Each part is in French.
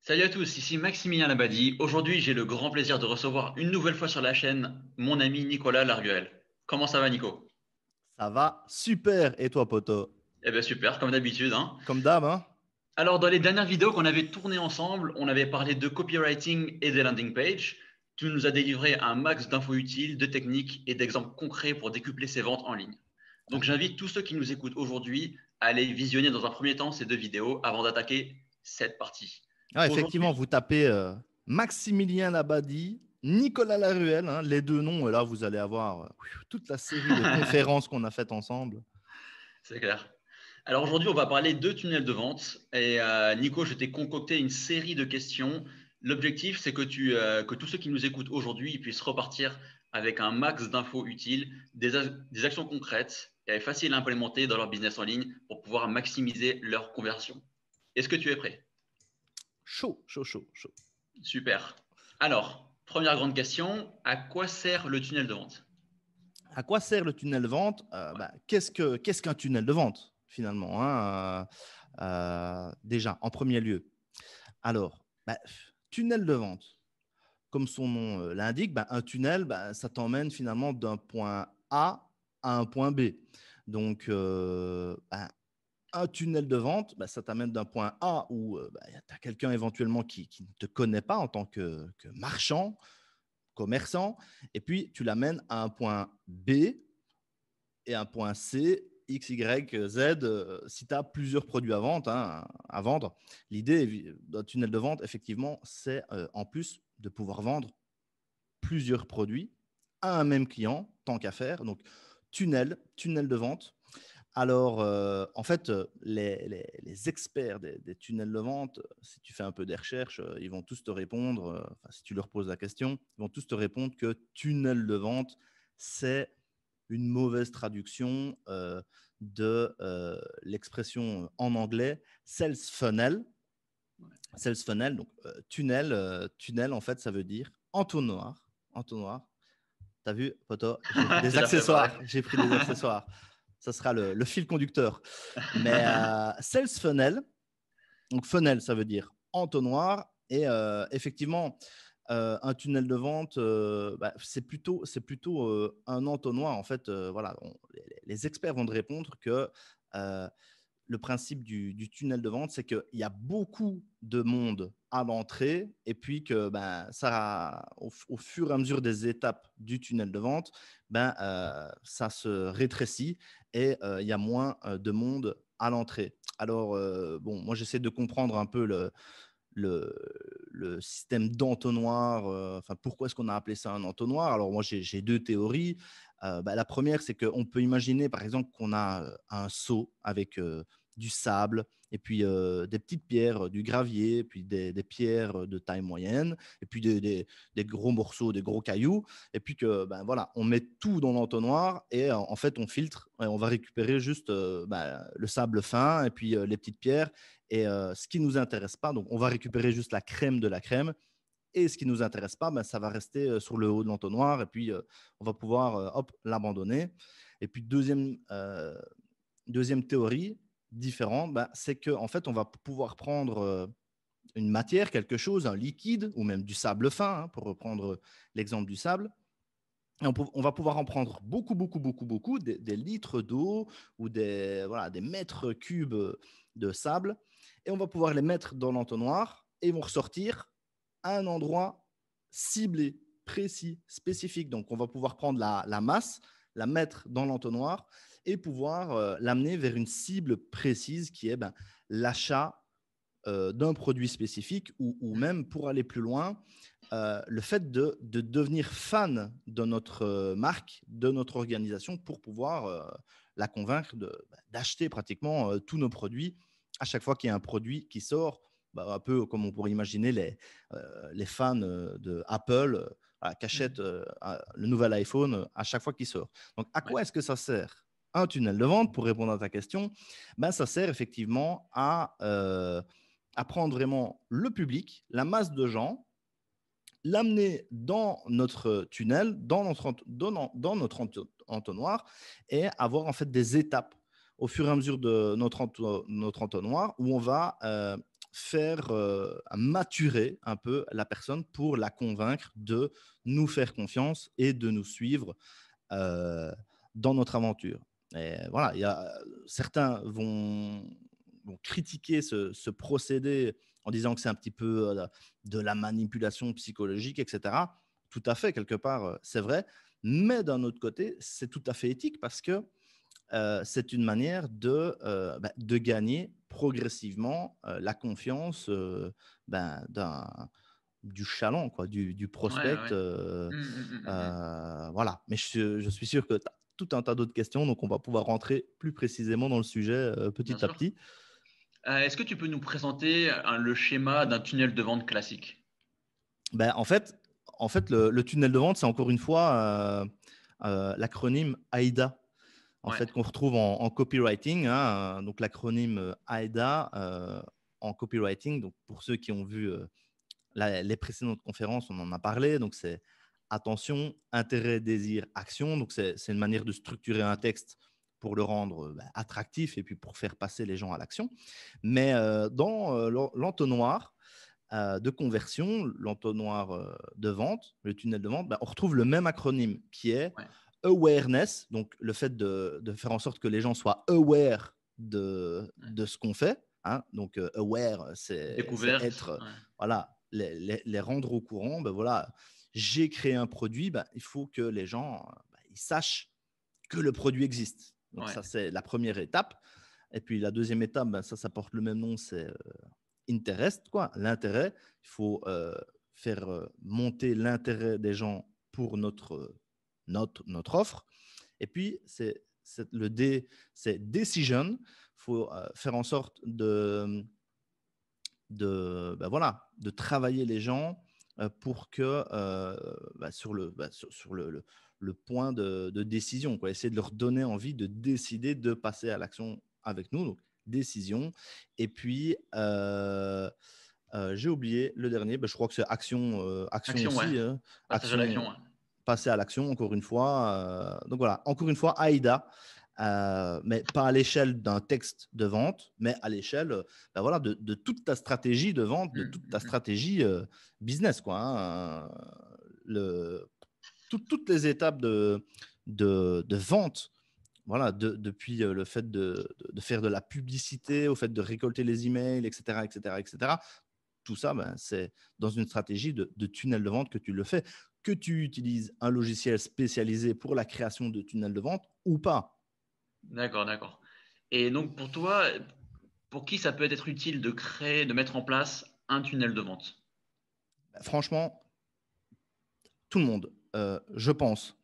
Salut à tous, ici Maximilien Labadie. Aujourd'hui, j'ai le grand plaisir de recevoir une nouvelle fois sur la chaîne mon ami Nicolas Larguel. Comment ça va, Nico? Ça va super. Et toi, poto? Eh bien, super, comme d'habitude, hein. Comme d'hab, hein? Alors, dans les dernières vidéos qu'on avait tournées ensemble, on avait parlé de copywriting et des landing pages. Tu nous as délivré un max d'infos utiles, de techniques et d'exemples concrets pour décupler ses ventes en ligne. Donc, Ouais. j'invite tous ceux qui nous écoutent aujourd'hui à aller visionner dans un premier temps ces deux vidéos avant d'attaquer cette partie. Ah, effectivement, Aujourd'hui, vous tapez Maximilien Labadie, Nicolas Laruelle, hein, les deux noms, et là, vous allez avoir toute la série de conférences qu'on a faites ensemble. c'est clair. Alors aujourd'hui, on va parler de tunnels de vente. Et Nico, je t'ai concocté une série de questions. L'objectif, c'est que tous ceux qui nous écoutent aujourd'hui ils puissent repartir avec un max d'infos utiles, des actions concrètes et faciles à implémenter dans leur business en ligne pour pouvoir maximiser leur conversion. Est-ce que tu es prêt? Chaud, chaud, chaud, chaud. Super. Alors, première grande question, à quoi sert le tunnel de vente? À quoi sert le tunnel de vente? Ouais. Qu'est-ce qu'un tunnel de vente, finalement, hein? Déjà, en premier lieu. Alors, tunnel de vente. Comme son nom l'indique, un tunnel, ça t'emmène finalement d'un point A à un point B. Donc, un tunnel de vente, ça t'amène d'un point A où tu as quelqu'un éventuellement qui ne te connaît pas en tant que marchand, commerçant, et puis tu l'amènes à un point B et un point C, X, Y, Z, si tu as plusieurs produits à vendre. L'idée d'un tunnel de vente, effectivement, c'est en plus de pouvoir vendre plusieurs produits à un même client, tant qu'à faire. Donc, tunnel de vente. Alors, en fait, les experts des tunnels de vente, si tu fais un peu des recherches, ils vont tous te répondre, si tu leur poses la question, ils vont tous te répondre que tunnel de vente, c'est une mauvaise traduction de l'expression en anglais sales funnel. Sales funnel, donc tunnel, en fait, ça veut dire entonnoir. Entonnoir. T'as vu, poto, j'ai pris des Tu l'as préparé. accessoires. J'ai pris des accessoires. Ça sera le fil conducteur. Mais sales funnel, donc funnel, ça veut dire entonnoir. Et effectivement, un tunnel de vente, c'est plutôt un entonnoir. En fait, voilà, les experts vont te répondre que euh, le principe du tunnel de vente, c'est qu'il y a beaucoup de monde à l'entrée et puis que au fur et à mesure des étapes du tunnel de vente, ça se rétrécit et il y a moins de monde à l'entrée. Alors, bon, moi, j'essaie de comprendre un peu le, le système d'entonnoir. Enfin, pourquoi est-ce qu'on a appelé ça un entonnoir? Alors, moi, j'ai deux théories. La première, c'est qu'on peut imaginer, par exemple, qu'on a un seau avec du sable et puis des petites pierres, du gravier, puis des pierres de taille moyenne, et puis des gros morceaux, des gros cailloux, et puis que voilà, on met tout dans l'entonnoir et en fait on filtre et on va récupérer juste le sable fin et puis les petites pierres et ce qui nous intéresse pas. Donc on va récupérer juste la crème de la crème. Et ce qui ne nous intéresse pas, ça va rester sur le haut de l'entonnoir et puis on va pouvoir l'abandonner. Et puis deuxième théorie différente, c'est qu'en fait, on va pouvoir prendre une matière, quelque chose, un liquide ou même du sable fin, hein, pour reprendre l'exemple du sable. Et on va pouvoir en prendre beaucoup, beaucoup, beaucoup, beaucoup, des litres d'eau ou des mètres cubes de sable. Et on va pouvoir les mettre dans l'entonnoir et ils vont ressortir à un endroit ciblé, précis, spécifique. Donc, on va pouvoir prendre la masse, la mettre dans l'entonnoir et pouvoir l'amener vers une cible précise qui est l'achat d'un produit spécifique ou même pour aller plus loin, le fait de devenir fan de notre marque, de notre organisation pour pouvoir la convaincre d'acheter pratiquement tous nos produits à chaque fois qu'il y a un produit qui sort, un peu comme on pourrait imaginer les fans de Apple qui achètent le nouvel iPhone à chaque fois qu'il sort. Donc, à Ouais. quoi est-ce que ça sert un tunnel de vente, pour répondre à ta question? Ça sert effectivement à prendre vraiment le public, la masse de gens, l'amener dans notre tunnel, dans notre entonnoir et avoir en fait des étapes au fur et à mesure de notre entonnoir où on va faire maturer un peu la personne pour la convaincre de nous faire confiance et de nous suivre euh, dans notre aventure. Et voilà, certains vont critiquer ce procédé en disant que c'est un petit peu de la manipulation psychologique, etc. Tout à fait, quelque part, c'est vrai. Mais d'un autre côté, c'est tout à fait éthique parce que c'est une manière de gagner progressivement la confiance du chaland, quoi, du Ouais, prospect. ouais. Mmh. Voilà. Mais je suis sûr que tu as tout un tas d'autres questions, donc on va pouvoir rentrer plus précisément dans le sujet Bien petit à sûr. petit. Est-ce que tu peux nous présenter le schéma d'un tunnel de vente classique? En fait, le tunnel de vente, c'est encore une fois l'acronyme AIDA. En Ouais, fait, qu'on retrouve en copywriting, hein, donc l'acronyme AIDA en copywriting. Donc, pour ceux qui ont vu les précédentes conférences, on en a parlé. Donc, c'est attention, intérêt, désir, action. Donc, c'est une manière de structurer un texte pour le rendre attractif et puis pour faire passer les gens à l'action. Mais dans l'entonnoir de conversion, l'entonnoir de vente, le tunnel de vente, on retrouve le même acronyme qui est ouais. awareness, donc le fait de faire en sorte que les gens soient aware Ouais. de ce qu'on fait. Hein. Donc, aware, c'est Découverte, être, ouais. voilà, les rendre au courant. Voilà, j'ai créé un produit, il faut que les gens ils sachent que le produit existe. Donc, Ouais. ça, c'est la première étape. Et puis, la deuxième étape, ça porte le même nom, c'est interest, quoi, l'intérêt. Il faut faire monter l'intérêt des gens pour notre offre. Et puis, le D, c'est decision. Il faut faire en sorte de travailler les gens pour que sur le point de décision, quoi. Essayer de leur donner envie de décider de passer à l'action avec nous. Donc, décision. Et puis, j'ai oublié le dernier, je crois que c'est action, action Action, ouais. aussi. Hein. Passage à l'action, Action, ouais. passer à l'action, encore une fois. Donc voilà, encore une fois, AIDA, mais pas à l'échelle d'un texte de vente, mais à l'échelle voilà, de toute ta stratégie de vente, de toute ta Mmh. stratégie business, quoi. Hein. Toutes les étapes de vente, voilà, depuis le fait de faire de la publicité, au fait de récolter les emails, etc., etc., etc. Tout ça, c'est dans une stratégie de tunnel de vente que tu le fais, que tu utilises un logiciel spécialisé pour la création de tunnels de vente ou pas. D'accord, d'accord. Et donc pour toi, pour qui ça peut être utile de créer, de mettre en place un tunnel de vente? Franchement, tout le monde, je pense.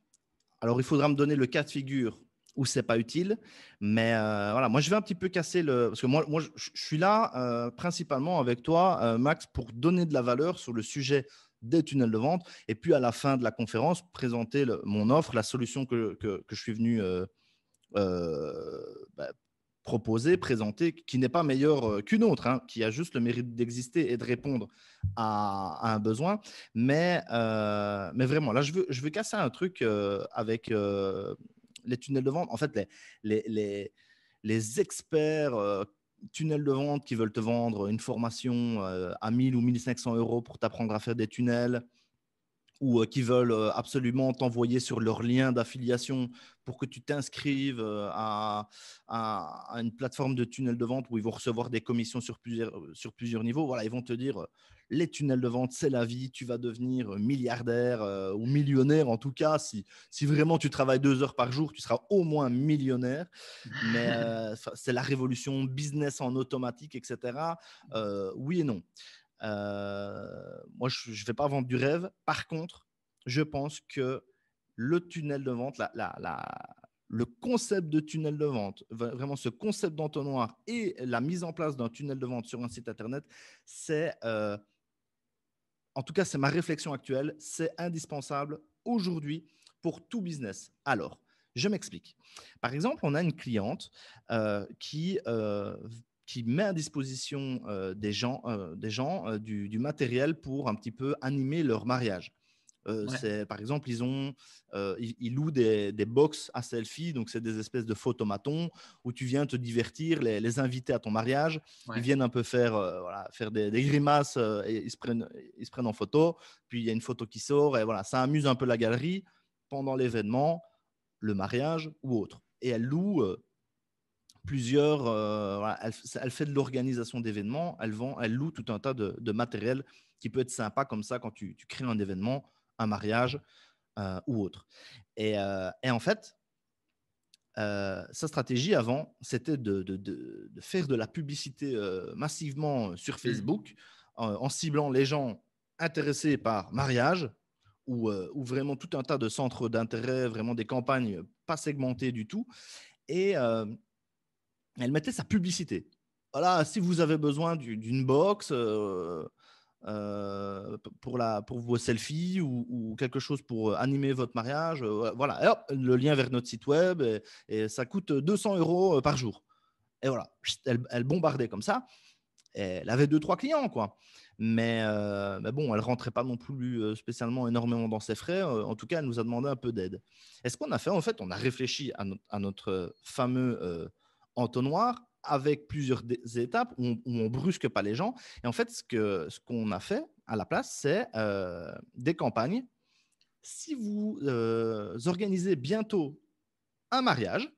Alors, il faudra me donner le cas de figure où c'est pas utile, mais voilà, moi je vais un petit peu casser parce que moi je suis là principalement avec toi, Max, pour donner de la valeur sur le sujet des tunnels de vente, et puis à la fin de la conférence, présenter mon offre, la solution que je suis venu euh, bah, proposer, présenter, qui n'est pas meilleure qu'une autre, hein, qui a juste le mérite d'exister et de répondre à un besoin. Mais vraiment, là, je veux casser un truc avec les tunnels de vente. En fait, les experts tunnels de vente qui veulent te vendre une formation à 1000 ou 1500 euros pour t'apprendre à faire des tunnels, ou qui veulent absolument t'envoyer sur leur lien d'affiliation pour que tu t'inscrives à une plateforme de tunnel de vente où ils vont recevoir des commissions sur plusieurs niveaux. Voilà, ils vont te dire les tunnels de vente, c'est la vie, tu vas devenir milliardaire ou millionnaire en tout cas. Si vraiment tu travailles 2 heures par jour, tu seras au moins millionnaire. Mais c'est la révolution business en automatique, etc. Oui et non. Moi, je ne vais pas vendre du rêve. Par contre, je pense que le tunnel de vente, le concept de tunnel de vente, vraiment ce concept d'entonnoir et la mise en place d'un tunnel de vente sur un site internet, en tout cas, c'est ma réflexion actuelle, c'est indispensable aujourd'hui pour tout business. Alors, je m'explique. Par exemple, on a une cliente qui met à disposition des gens du matériel pour un petit peu animer leur mariage. Ouais. Par exemple, ils louent des box à selfie, donc c'est des espèces de photomatons où tu viens te divertir, les invités à ton mariage, ils Ouais. viennent un peu faire des grimaces et ils se prennent en photo, puis il y a une photo qui sort et voilà, ça amuse un peu la galerie pendant l'événement, le mariage ou autre. Et elle loue plusieurs, voilà, elle fait de l'organisation d'événements, elle loue tout un tas de matériel qui peut être sympa comme ça quand tu crées un événement, un mariage ou autre. Et en fait, sa stratégie avant, c'était de faire de la publicité massivement sur Mm. Facebook en ciblant les gens intéressés par mariage ou vraiment tout un tas de centres d'intérêt, vraiment des campagnes pas segmentées du tout. Et elle mettait sa publicité. Voilà, si vous avez besoin d'une box pour vos selfies ou quelque chose pour animer votre mariage, voilà, et hop, le lien vers notre site web et ça coûte 200 € par jour. Et voilà, elle bombardait comme ça. Et elle avait deux, trois clients, quoi. Mais bon, elle rentrait pas non plus spécialement énormément dans ses frais. En tout cas, elle nous a demandé un peu d'aide. Et ce qu'on a fait, en fait, on a réfléchi à notre fameux entonnoir avec plusieurs étapes où on brusque pas les gens. Et en fait, ce qu'on a fait à la place, c'est des campagnes. Si vous organisez bientôt un mariage,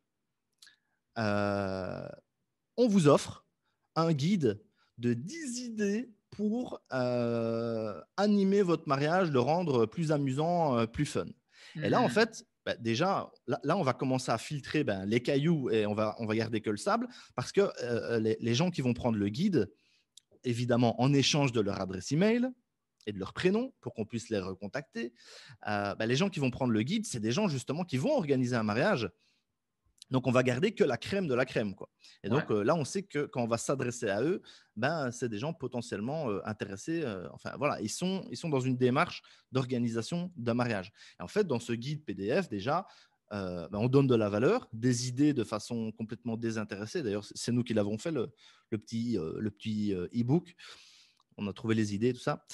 euh, on vous offre un guide de 10 idées pour animer votre mariage, le rendre plus amusant, plus fun. Et là, en Mm. fait, bah, déjà, là, on va commencer à filtrer les cailloux et on va garder que le sable parce que les gens qui vont prendre le guide, évidemment, en échange de leur adresse email et de leur prénom pour qu'on puisse les recontacter, les gens qui vont prendre le guide, c'est des gens justement qui vont organiser un mariage, donc, on va garder que la crème de la crème, quoi. Et Ouais. donc, là, on sait que quand on va s'adresser à eux, c'est des gens potentiellement intéressés. Enfin, voilà, ils sont dans une démarche d'organisation d'un mariage. Et en fait, dans ce guide PDF, déjà, on donne de la valeur, des idées de façon complètement désintéressée. D'ailleurs, c'est nous qui l'avons fait, le petit e-book. On a trouvé les idées, tout ça.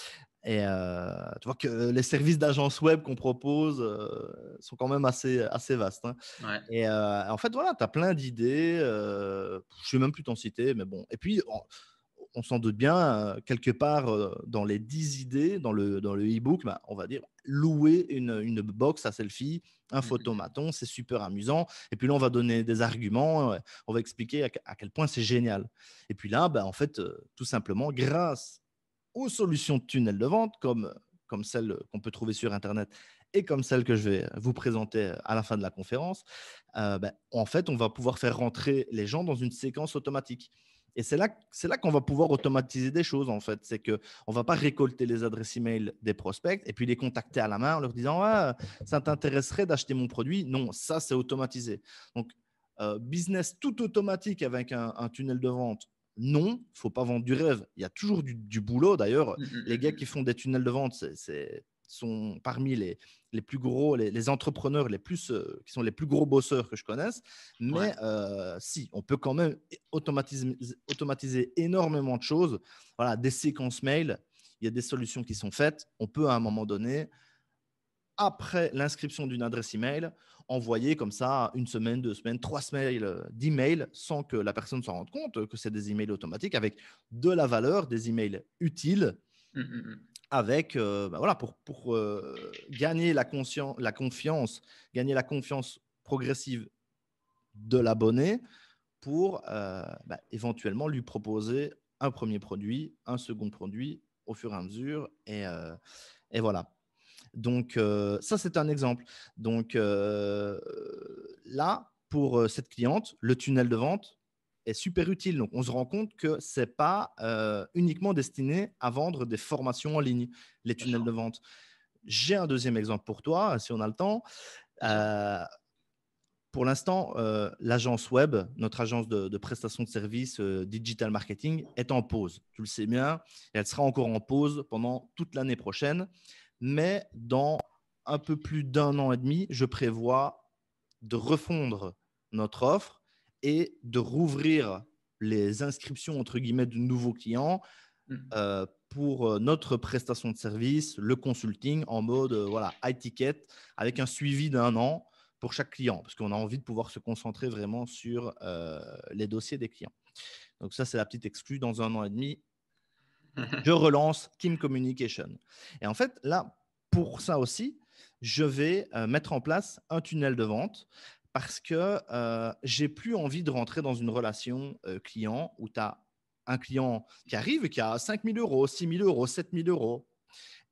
Et tu vois que les services d'agence web qu'on propose sont quand même assez vastes, hein. Ouais. Et en fait, voilà, tu as plein d'idées. Je ne sais même plus t'en citer, mais bon. Et puis, on s'en doute bien, quelque part dans les 10 idées, dans le e-book, on va dire louer une box à selfie, un Mm. photomaton, c'est super amusant. Et puis là, on va donner des arguments, on va expliquer à quel point c'est génial. Et puis là, en fait, tout simplement, grâce aux solutions de tunnel de vente, comme celles qu'on peut trouver sur Internet et comme celle que je vais vous présenter à la fin de la conférence, en fait, on va pouvoir faire rentrer les gens dans une séquence automatique. Et c'est là qu'on va pouvoir automatiser des choses, en fait. C'est qu'on ne va pas récolter les adresses email des prospects et puis les contacter à la main en leur disant ouais, ça t'intéresserait d'acheter mon produit. Non, ça, c'est automatisé. Donc, business tout automatique avec un tunnel de vente. Non, il ne faut pas vendre du rêve. Il y a toujours du boulot. D'ailleurs, les gars qui Mm. font des tunnels de vente sont parmi les plus gros, les entrepreneurs qui sont les plus gros bosseurs que je connaisse. Ouais. Mais si, on peut quand même automatiser énormément de choses. Voilà, des séquences mail, il y a des solutions qui sont faites. On peut à un moment donné, après l'inscription d'une adresse email, envoyer comme ça une semaine, 2 semaines, 3 semaines d'emails sans que la personne s'en rende compte que c'est des emails automatiques avec de la valeur, des emails utiles Mm. avec voilà pour gagner la confiance, gagner la confiance progressive de l'abonné pour éventuellement lui proposer un premier produit, un second produit au fur et à mesure et voilà. Donc, ça, c'est un exemple. Donc, là, pour cette cliente, le tunnel de vente est super utile. Donc, on se rend compte que ce n'est pas uniquement destiné à vendre des formations en ligne, les Bien tunnels sûr. de vente. J'ai un deuxième exemple pour toi, si on a le temps. Bien sûr. Euh, pour l'instant, l'agence web, notre agence de prestation de services digital marketing, est en pause. Tu le sais bien, et elle sera encore en pause pendant toute l'année prochaine. Mais dans un peu plus d'un an et demi, je prévois de refondre notre offre et de rouvrir les inscriptions entre guillemets de nouveaux clients Mm. pour notre prestation de service, le consulting en mode voilà, high ticket avec un suivi d'un an pour chaque client parce qu'on a envie de pouvoir se concentrer vraiment sur les dossiers des clients. Donc ça, c'est la petite exclue. Dans 1 an et demi, je relance Kim Communication. Et en fait, là, pour ça aussi, je vais mettre en place un tunnel de vente parce que j'ai plus envie de rentrer dans une relation client où tu as un client qui arrive et qui a 5 000 euros, 6 000 euros, 7 000 euros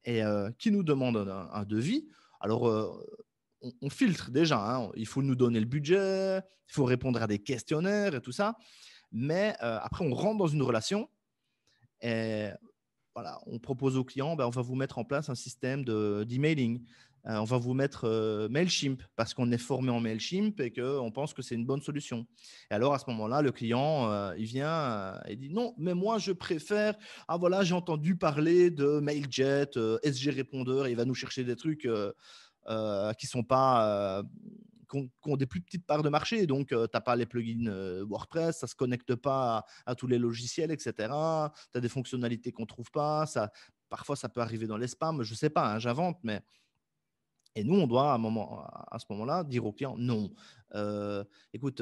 et qui nous demande un devis. Alors, on filtre déjà. Hein. Il faut nous donner le budget, il faut répondre à des questionnaires et tout ça. Mais après, on rentre dans une relation et voilà, on propose aux clients, on va vous mettre en place un système d'emailing. On va vous mettre Mailchimp parce qu'on est formé en Mailchimp et qu'on pense que c'est une bonne solution. Et alors, à ce moment-là, le client, il vient et dit non, mais moi, je préfère. Ah voilà, j'ai entendu parler de Mailjet, SG Répondeur, et il va nous chercher des trucs qui sont pas. Qui ont des plus petites parts de marché. Donc, tu n'as pas les plugins WordPress, ça ne se connecte pas à tous les logiciels, etc. Tu as des fonctionnalités qu'on ne trouve pas. Parfois, ça peut arriver dans les spams. Je ne sais pas, hein, j'invente, mais… Et nous, on doit, à ce moment-là, dire au client non. Écoute,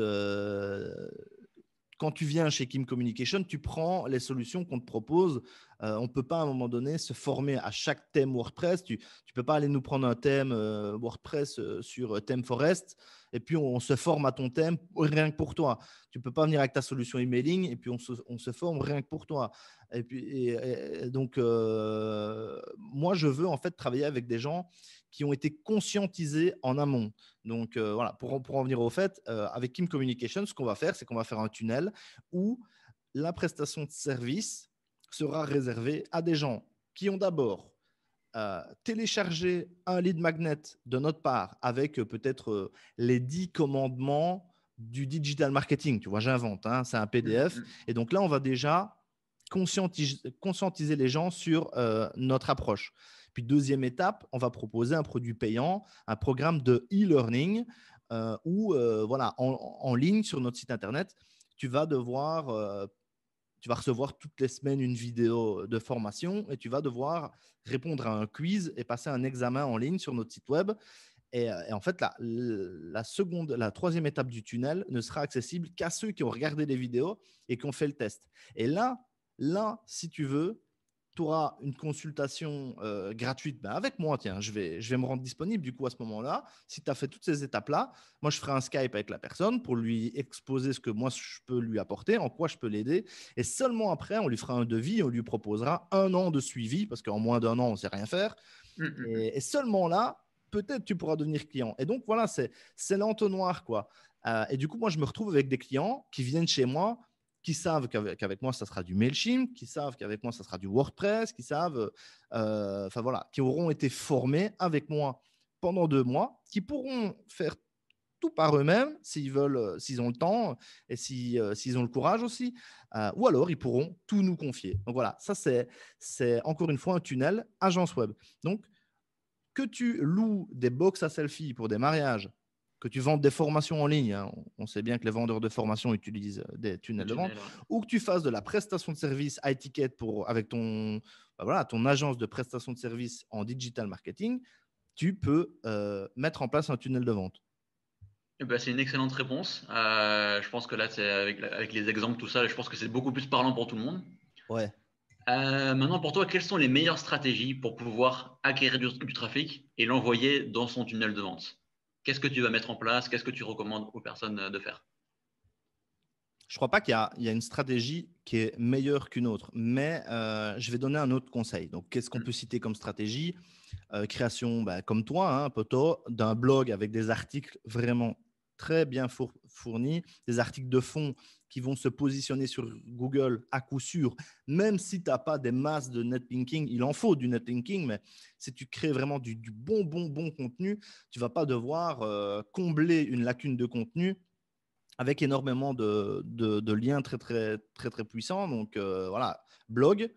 quand tu viens chez Kim Communication, tu prends les solutions qu'on te propose. On ne peut pas à un moment donné se former à chaque thème WordPress. Tu ne peux pas aller nous prendre un thème WordPress sur Theme Forest et puis on se forme à ton thème rien que pour toi. Tu ne peux pas venir avec ta solution emailing et puis on se forme rien que pour toi. Et puis, donc, moi, je veux en fait travailler avec des gens qui ont été conscientisés en amont. Donc, voilà, pour en venir au fait, avec Kim Communication, ce qu'on va faire, c'est qu'on va faire un tunnel où la prestation de service sera réservée à des gens qui ont d'abord téléchargé un lead magnet de notre part avec peut-être les 10 commandements du digital marketing. Tu vois, j'invente, hein, c'est un PDF. Et donc là, on va déjà conscientiser les gens sur notre approche. Puis deuxième étape, on va proposer un produit payant, un programme de e-learning où voilà, en ligne sur notre site internet, tu vas recevoir toutes les semaines une vidéo de formation et tu vas devoir répondre à un quiz et passer un examen en ligne sur notre site web. Et en fait, la troisième étape du tunnel ne sera accessible qu'à ceux qui ont regardé les vidéos et qui ont fait le test. Et là, si tu veux, tu auras une consultation gratuite avec moi. Tiens, je vais me rendre disponible du coup à ce moment-là. Si tu as fait toutes ces étapes-là, moi, je ferai un Skype avec la personne pour lui exposer ce que moi, je peux lui apporter, en quoi je peux l'aider. Et seulement après, on lui fera un devis, on lui proposera 1 an de suivi parce qu'en moins d'1 an, on ne sait rien faire. Et seulement là, peut-être tu pourras devenir client. Et donc, voilà, c'est l'entonnoir, quoi. Et du coup, moi, je me retrouve avec des clients qui viennent chez moi, qui savent qu'avec moi, ça sera du Mailchimp, qui savent qu'avec moi, ça sera du WordPress, qui savent, enfin voilà, qui auront été formés avec moi pendant 2 mois, qui pourront faire tout par eux-mêmes s'ils veulent, s'ils ont le temps et s'ils ont le courage aussi, ou alors ils pourront tout nous confier. Donc voilà, ça c'est encore une fois un tunnel agence web. Donc que tu loues des box à selfie pour des mariages, que tu vendes des formations en ligne, hein, on sait bien que les vendeurs de formations utilisent des tunnels de vente, ou que tu fasses de la prestation de service high ticket avec ton agence de prestation de service en digital marketing, tu peux mettre en place un tunnel de vente. C'est une excellente réponse. Je pense que là, avec les exemples, tout ça, je pense que c'est beaucoup plus parlant pour tout le monde. Ouais. Maintenant, pour toi, quelles sont les meilleures stratégies pour pouvoir acquérir du trafic et l'envoyer dans son tunnel de vente? Qu'est-ce que tu vas mettre en place? Qu'est-ce que tu recommandes aux personnes de faire? Je ne crois pas qu'il y a une stratégie qui est meilleure qu'une autre, mais je vais donner un autre conseil. Donc, qu'est-ce qu'on peut citer comme stratégie? Création, comme toi, hein, Poto, d'un blog avec des articles vraiment très bien fournis, des articles de fond qui vont se positionner sur Google à coup sûr, même si tu n'as pas des masses de netlinking, il en faut du netlinking, mais si tu crées vraiment du bon contenu, tu ne vas pas devoir combler une lacune de contenu avec énormément de liens très puissants. Donc voilà, blog,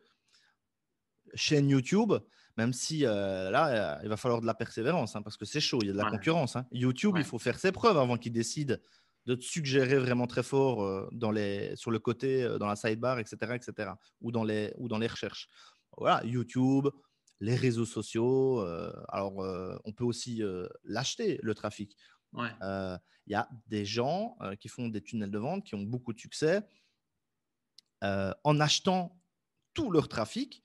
chaîne YouTube, même si là, il va falloir de la persévérance, hein, parce que c'est chaud, il y a de la concurrence. Hein. YouTube, il faut faire ses preuves avant qu'il décide de te suggérer vraiment très fort sur le côté, dans la sidebar, etc., ou dans les recherches. voilà, YouTube, les réseaux sociaux. Alors, on peut aussi l'acheter, le trafic. Ouais. Il y a des gens qui font des tunnels de vente qui ont beaucoup de succès en achetant tout leur trafic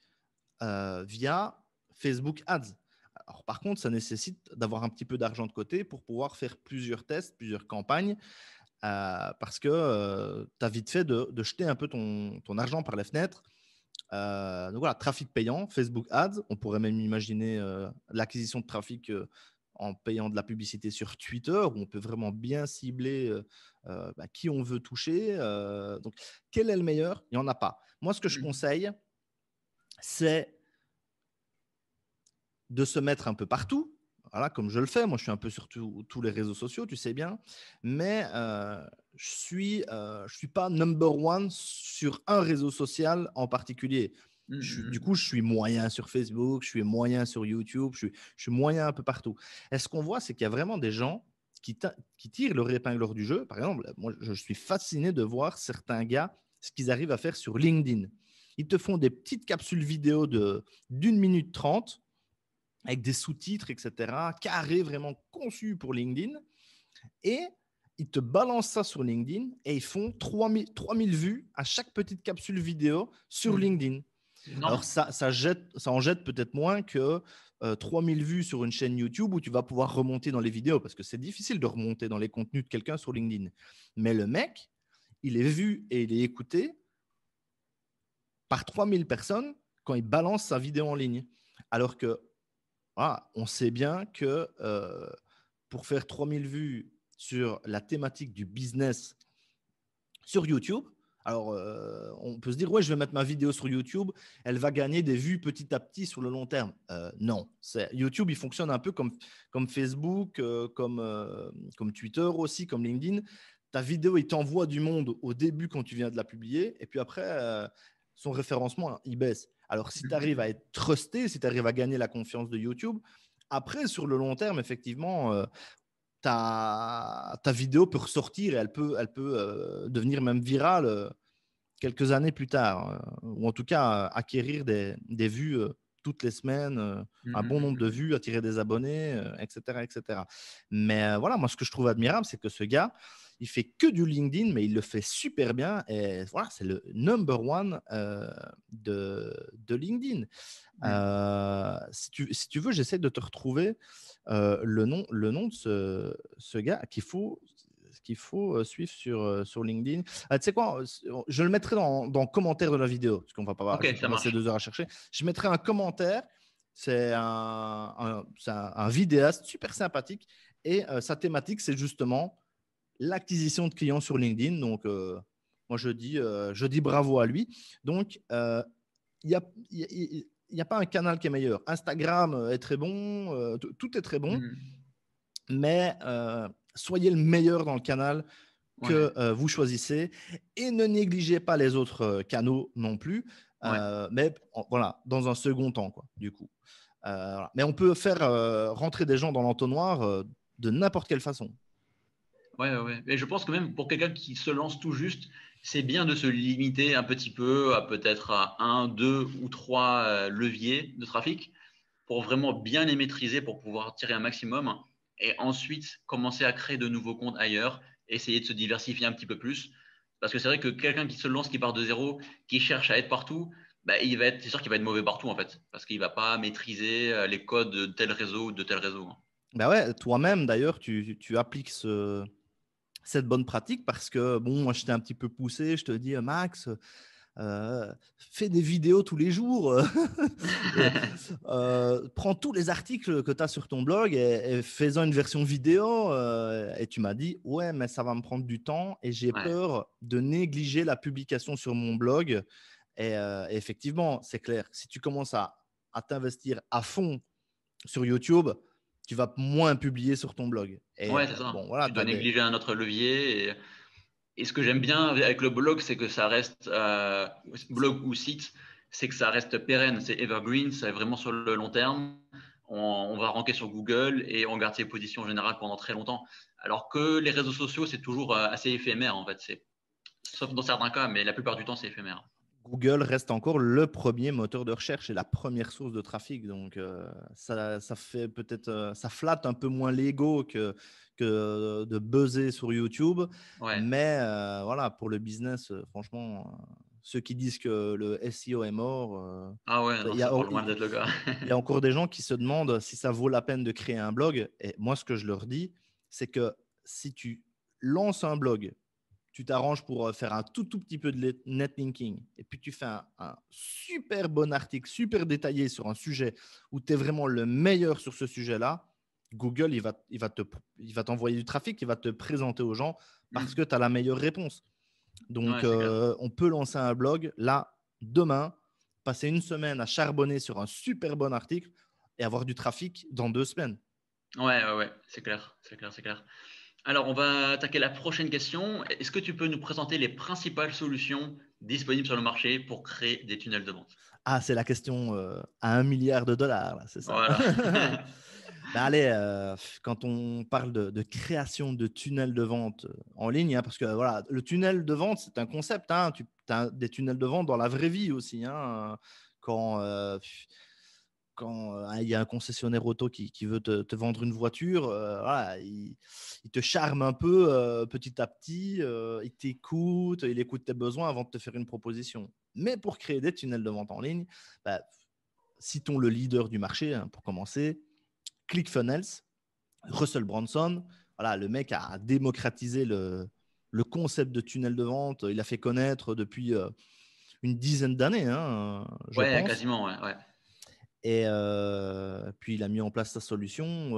via Facebook Ads. Alors, par contre, ça nécessite d'avoir un petit peu d'argent de côté pour pouvoir faire plusieurs tests, plusieurs campagnes, parce que tu as vite fait de jeter un peu ton argent par les fenêtres. Donc voilà, trafic payant, Facebook Ads. On pourrait même imaginer l'acquisition de trafic en payant de la publicité sur Twitter, où on peut vraiment bien cibler qui on veut toucher. Donc, quel est le meilleur? Il n'y en a pas. Moi, ce que je conseille, c'est de se mettre un peu partout. Voilà, comme je le fais, moi je suis un peu sur tous les réseaux sociaux, tu sais bien, mais je suis pas number one sur un réseau social en particulier. Du coup, je suis moyen sur Facebook, je suis moyen sur YouTube, je suis moyen un peu partout. Et ce qu'on voit, c'est qu'il y a vraiment des gens qui tirent leur épingle du jeu. Par exemple, moi je suis fasciné de voir certains gars, ce qu'ils arrivent à faire sur LinkedIn. Ils te font des petites capsules vidéo d'1 minute 30 avec des sous-titres, etc., carré, vraiment conçu pour LinkedIn. Et ils te balancent ça sur LinkedIn et ils font 3000 vues à chaque petite capsule vidéo sur LinkedIn. Alors, ça en jette peut-être moins que 3000 vues sur une chaîne YouTube où tu vas pouvoir remonter dans les vidéos parce que c'est difficile de remonter dans les contenus de quelqu'un sur LinkedIn. Mais le mec, il est vu et il est écouté par 3000 personnes quand il balance sa vidéo en ligne. Alors que on sait bien que pour faire 3000 vues sur la thématique du business sur YouTube, alors on peut se dire, ouais, je vais mettre ma vidéo sur YouTube, elle va gagner des vues petit à petit sur le long terme. Non, YouTube, il fonctionne un peu comme Facebook, comme Twitter aussi, comme LinkedIn. Ta vidéo, il t'envoie du monde au début quand tu viens de la publier, et puis après, son référencement, il baisse. Alors, si tu arrives à être trusté, si tu arrives à gagner la confiance de YouTube, après, sur le long terme, effectivement, ta vidéo peut ressortir et elle peut devenir même virale quelques années plus tard, ou en tout cas acquérir des vues toutes les semaines, un bon nombre de vues, attirer des abonnés, etc., etc. Mais voilà, moi, ce que je trouve admirable, c'est que ce gars, il fait que du LinkedIn, mais il le fait super bien. Et voilà, c'est le number one de LinkedIn. Si tu veux, j'essaie de te retrouver le nom de ce gars qu'il faut suivre sur LinkedIn. Tu sais quoi, je le mettrai dans commentaire de la vidéo, parce qu'on va pas Ok, je vais pas ça passer marche. 2 heures à chercher. Je mettrai un commentaire. C'est un vidéaste super sympathique et sa thématique, c'est justement l'acquisition de clients sur LinkedIn. Donc, moi, je dis bravo à lui. Donc, il n'y a, y a pas un canal qui est meilleur. Instagram est très bon, tout est très bon, mais soyez le meilleur dans le canal Ouais, que vous choisissez et ne négligez pas les autres canaux non plus, ouais. mais voilà, dans un second temps, quoi, du coup. Voilà. Mais on peut faire rentrer des gens dans l'entonnoir de n'importe quelle façon. Ouais, ouais. Et je pense que même pour quelqu'un qui se lance tout juste, c'est bien de se limiter un petit peu à peut-être à un, deux ou trois leviers de trafic pour vraiment bien les maîtriser pour pouvoir tirer un maximum et ensuite commencer à créer de nouveaux comptes ailleurs, essayer de se diversifier un petit peu plus. Parce que c'est vrai que quelqu'un qui se lance, qui part de zéro, qui cherche à être partout, bah, c'est sûr qu'il va être mauvais partout en fait, parce qu'il va pas maîtriser les codes de tel réseau ou de tel réseau. Ben ouais, toi-même, d'ailleurs, tu appliques cette bonne pratique parce que, bon, moi, je t'ai un petit peu poussé. Je te dis, Max, fais des vidéos tous les jours. Prends tous les articles que tu as sur ton blog et fais-en une version vidéo. Et tu m'as dit, ouais, mais ça va me prendre du temps et j'ai Ouais, peur de négliger la publication sur mon blog. Et effectivement, c'est clair. Si tu commences à t'investir à fond sur YouTube, tu vas moins publier sur ton blog. Et ouais, c'est ça. bon, voilà, Tu tu dois as des. négliger un autre levier. Et ce que j'aime bien avec le blog, c'est que ça reste, blog ou site, c'est que ça reste pérenne, c'est evergreen, c'est vraiment sur le long terme. On va ranker sur Google et on garde ses positions générales pendant très longtemps. Alors que les réseaux sociaux, c'est toujours assez éphémère en fait. Sauf dans certains cas, mais la plupart du temps, c'est éphémère. Google reste encore le premier moteur de recherche et la première source de trafic. Donc, ça fait peut-être, ça flatte un peu moins l'ego que de buzzer sur YouTube. Ouais. Mais voilà, pour le business, franchement, ceux qui disent que le SEO est mort, Ah ouais, non, il y c'est a, pas loin d'être le cas. il y a encore des gens qui se demandent si ça vaut la peine de créer un blog. Et moi, ce que je leur dis, c'est que si tu lances un blog, tu t'arranges pour faire un tout petit peu de netlinking et puis tu fais un super bon article, super détaillé sur un sujet où tu es vraiment le meilleur sur ce sujet-là, Google, il va t'envoyer du trafic, il va te présenter aux gens parce que tu as la meilleure réponse. Donc, Ouais, c'est clair. on peut lancer un blog là, demain, passer une semaine à charbonner sur un super bon article et avoir du trafic dans 2 semaines. Ouais, ouais, ouais, c'est clair, c'est clair, c'est clair. Alors, on va attaquer la prochaine question. Est-ce que tu peux nous présenter les principales solutions disponibles sur le marché pour créer des tunnels de vente? Ah, c'est la question à 1 milliard de dollars, là, c'est ça. Voilà. Ben allez, quand on parle de création de tunnels de vente en ligne, hein, parce que voilà, le tunnel de vente, c'est un concept. Hein, tu as des tunnels de vente dans la vraie vie aussi. Hein, quand il y a un concessionnaire auto qui veut te vendre une voiture, voilà, il te charme un peu petit à petit, il t'écoute, il écoute tes besoins avant de te faire une proposition. Mais pour créer des tunnels de vente en ligne, bah, citons le leader du marché, hein, pour commencer, ClickFunnels, Russell Brunson. Voilà, le mec a démocratisé le concept de tunnel de vente. Il a fait connaître depuis une dizaine d'années, hein, je Ouais, pense. quasiment, ouais, ouais. Et puis, il a mis en place sa solution.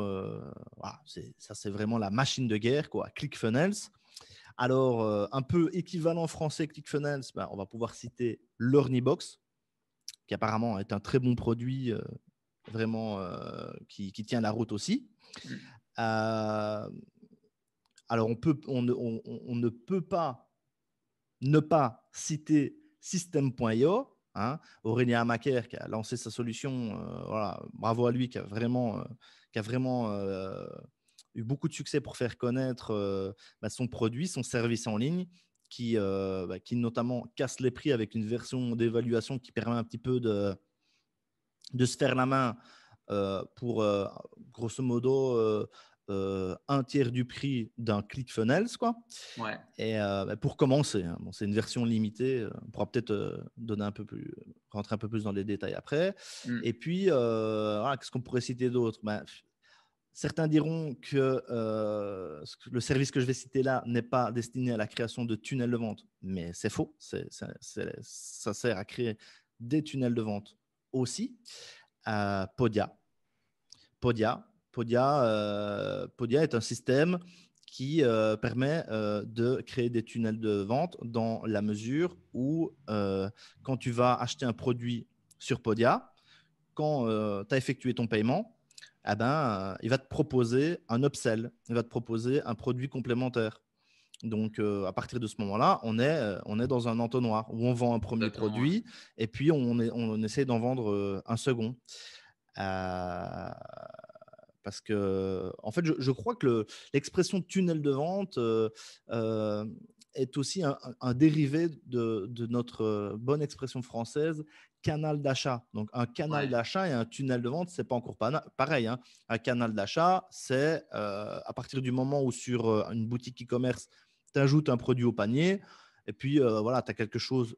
Voilà, ça, c'est vraiment la machine de guerre, quoi. ClickFunnels. Alors, un peu équivalent français ClickFunnels, ben, on va pouvoir citer l'Ornibox, qui apparemment est un très bon produit, vraiment qui tient la route aussi. Mm. Euh, alors, on ne peut pas ne pas citer System.io. Hein, Aurélien Amaker qui a lancé sa solution, voilà, bravo à lui, qui a vraiment eu beaucoup de succès pour faire connaître son produit, son service en ligne, qui notamment casse les prix avec une version d'évaluation qui permet un petit peu de se faire la main pour grosso modo un tiers du prix d'un ClickFunnels, quoi. Ouais. Et pour commencer, hein, bon, c'est une version limitée. On pourra peut-être donner un peu plus, rentrer un peu plus dans les détails après. Mm. Et puis, voilà, qu'est-ce qu'on pourrait citer d'autre? Ben, certains diront que le service que je vais citer là n'est pas destiné à la création de tunnels de vente, mais c'est faux. Ça sert à créer des tunnels de vente aussi. Podia. Podia est un système qui permet de créer des tunnels de vente dans la mesure où quand tu vas acheter un produit sur Podia, quand tu as effectué ton paiement, eh ben, il va te proposer un upsell, il va te proposer un produit complémentaire. Donc, à partir de ce moment-là, on est dans un entonnoir où on vend un premier Exactement, ouais. produit et puis on essaie d'en vendre un second. Euh, parce que, en fait, je crois que l'expression tunnel de vente euh, est aussi un dérivé de notre bonne expression française, canal d'achat. Donc, un canal Ouais. d'achat et un tunnel de vente, c'est pas encore pareil. Hein. Un canal d'achat, c'est à partir du moment où sur une boutique e-commerce, tu ajoutes un produit au panier, et puis voilà, tu as quelque chose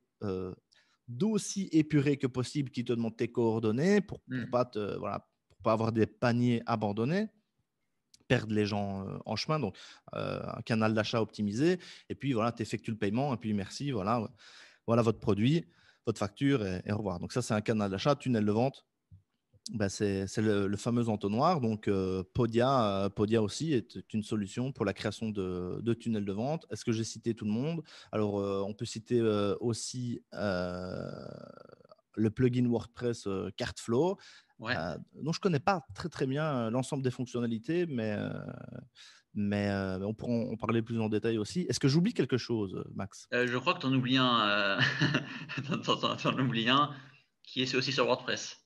d'aussi épuré que possible qui te demande tes coordonnées pour Mm. pas voilà, pour pas avoir des paniers abandonnés, perdre les gens en chemin. Donc, un canal d'achat optimisé. Et puis, voilà, tu effectues le paiement. Et puis, merci, voilà, voilà votre produit, votre facture et au revoir. Donc, ça, c'est un canal d'achat, tunnel de vente. Ben, c'est le fameux entonnoir. Donc, Podia aussi est une solution pour la création de tunnels de vente. Est-ce que j'ai cité tout le monde? Alors, on peut citer aussi le plugin WordPress Cartflow, Ouais. dont je ne connais pas très, très bien l'ensemble des fonctionnalités, mais on pourra en parler plus en détail aussi. Est-ce que j'oublie quelque chose, Max? Je crois que tu en oublies un. T'en oublies un qui est aussi sur WordPress.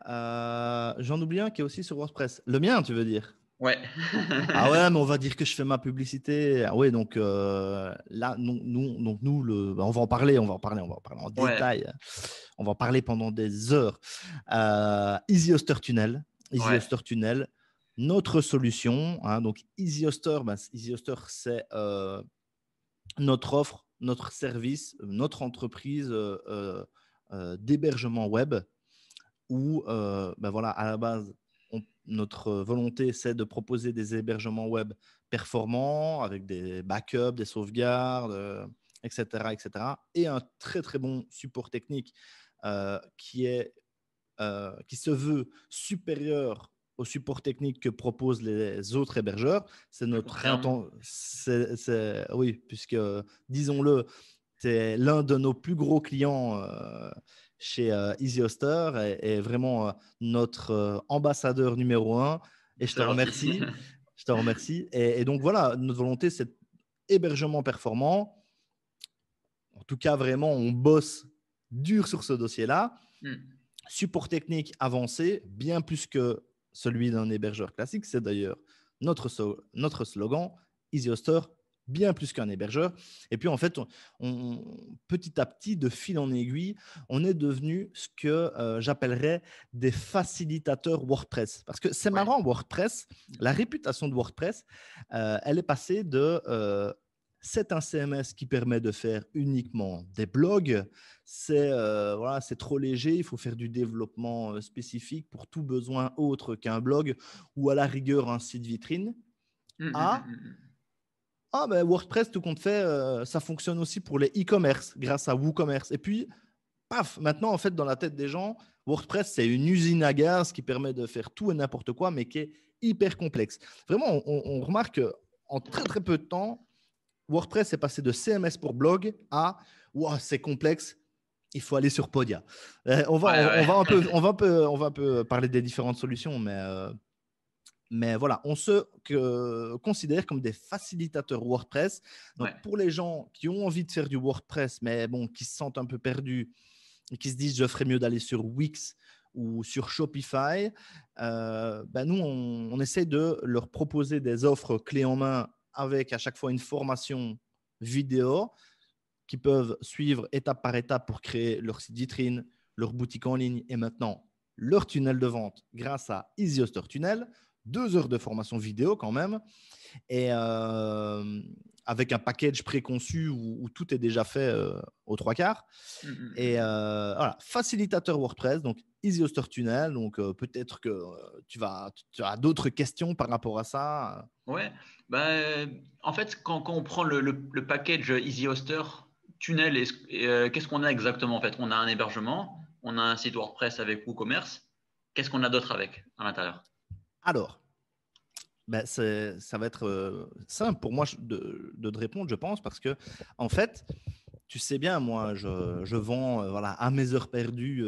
J'en oublie un qui est aussi sur WordPress. Le mien, tu veux dire? Ouais. Ah ouais, mais on va dire que je fais ma publicité. Ah ouais, donc là, on va en parler, en Ouais, détail. On va en parler pendant des heures. EasyHoster Tunnel, ouais, EasyHoster Tunnel, notre solution. Hein, donc EasyHoster, EasyHoster, c'est notre offre, notre service, notre entreprise d'hébergement web où, voilà, à la base, notre volonté, c'est de proposer des hébergements web performants avec des backups, des sauvegardes, etc., etc. Et un très, très bon support technique qui se veut supérieur au support technique que proposent les autres hébergeurs. C'est je notre confirme. intention. Oui, puisque, disons-le, c'est l'un de nos plus gros clients chez EasyHoster et vraiment notre ambassadeur numéro un. Et je te C'est gentil. remercie. Je te remercie. Et donc voilà, notre volonté, c'est hébergement performant. En tout cas, vraiment, on bosse dur sur ce dossier-là. Hmm. Support technique avancé, bien plus que celui d'un hébergeur classique. C'est d'ailleurs notre slogan, EasyHoster, bien plus qu'un hébergeur. Et puis, en fait, petit à petit, de fil en aiguille, on est devenu ce que j'appellerais des facilitateurs WordPress. Parce que c'est Ouais. marrant, WordPress, la réputation de WordPress, elle est passée de c'est un CMS qui permet de faire uniquement des blogs. Voilà, c'est trop léger, il faut faire du développement spécifique pour tout besoin autre qu'un blog ou à la rigueur un site vitrine. Hmm, hmm, Ah, hmm, hmm. WordPress, tout compte fait, ça fonctionne aussi pour les e-commerce grâce à WooCommerce. Et puis, paf, maintenant, en fait, dans la tête des gens, WordPress, c'est une usine à gaz qui permet de faire tout et n'importe quoi, mais qui est hyper complexe. Vraiment, on remarque qu'en très, très peu de temps, WordPress est passé de CMS pour blog à wow, c'est complexe, il faut aller sur Podia. Ouais, ouais. On va un peu parler des différentes solutions, mais voilà, on se considère comme des facilitateurs WordPress. Donc, Ouais. pour les gens qui ont envie de faire du WordPress, mais bon, qui se sentent un peu perdus et qui se disent je ferais mieux d'aller sur Wix ou sur Shopify, nous, on essaie de leur proposer des offres clés en main avec à chaque fois une formation vidéo qui peuvent suivre étape par étape pour créer leur site vitrine, leur boutique en ligne et maintenant leur tunnel de vente grâce à EasyHoster Tunnel. 2 heures de formation vidéo quand même et avec un package préconçu où tout est déjà fait aux 3/4. Hmm, hmm, hmm, Et hmm. voilà, facilitateur WordPress, donc EasyHoster Tunnel. Donc peut-être que tu as d'autres questions par rapport à ça. Ouais, bah, en fait, quand on prend le package Easy Hoster, Tunnel, qu'est-ce qu'on a exactement en fait? On a un hébergement, on a un site WordPress avec WooCommerce. Qu'est-ce qu'on a d'autre avec à l'intérieur? Alors, ça va être simple pour moi de te répondre, je pense, parce que en fait, tu sais bien, moi, je vends voilà, à mes heures perdues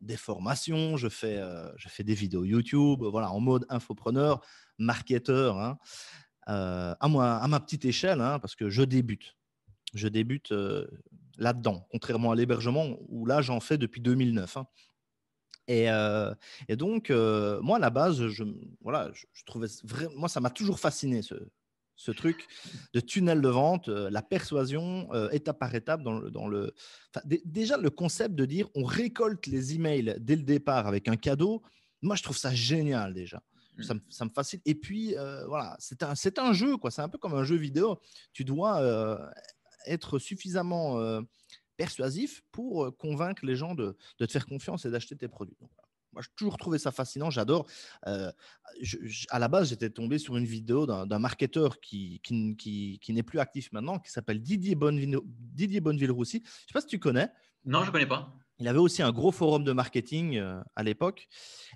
des formations, je fais des vidéos YouTube, voilà, en mode infopreneur, marketeur, hein, à ma petite échelle, hein, parce que je débute. Je débute là-dedans, contrairement à l'hébergement où là, j'en fais depuis 2009. Hein. Et, euh, et donc, moi, à la base, voilà, je trouvais vraiment, moi, ça m'a toujours fasciné ce truc de tunnel de vente, la persuasion, étape par étape enfin, déjà le concept de dire on récolte les emails dès le départ avec un cadeau. Moi, je trouve ça génial déjà. Hmm. Ça me fascine. Et puis, voilà, c'est un jeu, quoi. C'est un peu comme un jeu vidéo. Tu dois être suffisamment persuasif pour convaincre les gens de te faire confiance et d'acheter tes produits. Donc, voilà. Moi, j'ai toujours trouvé ça fascinant, j'adore. Euh, à la base, j'étais tombé sur une vidéo d'un marketeur qui n'est plus actif maintenant, qui s'appelle Didier Bonneville-Roussy. Je ne sais pas si tu connais. Non, je ne connais pas. Il avait aussi un gros forum de marketing à l'époque.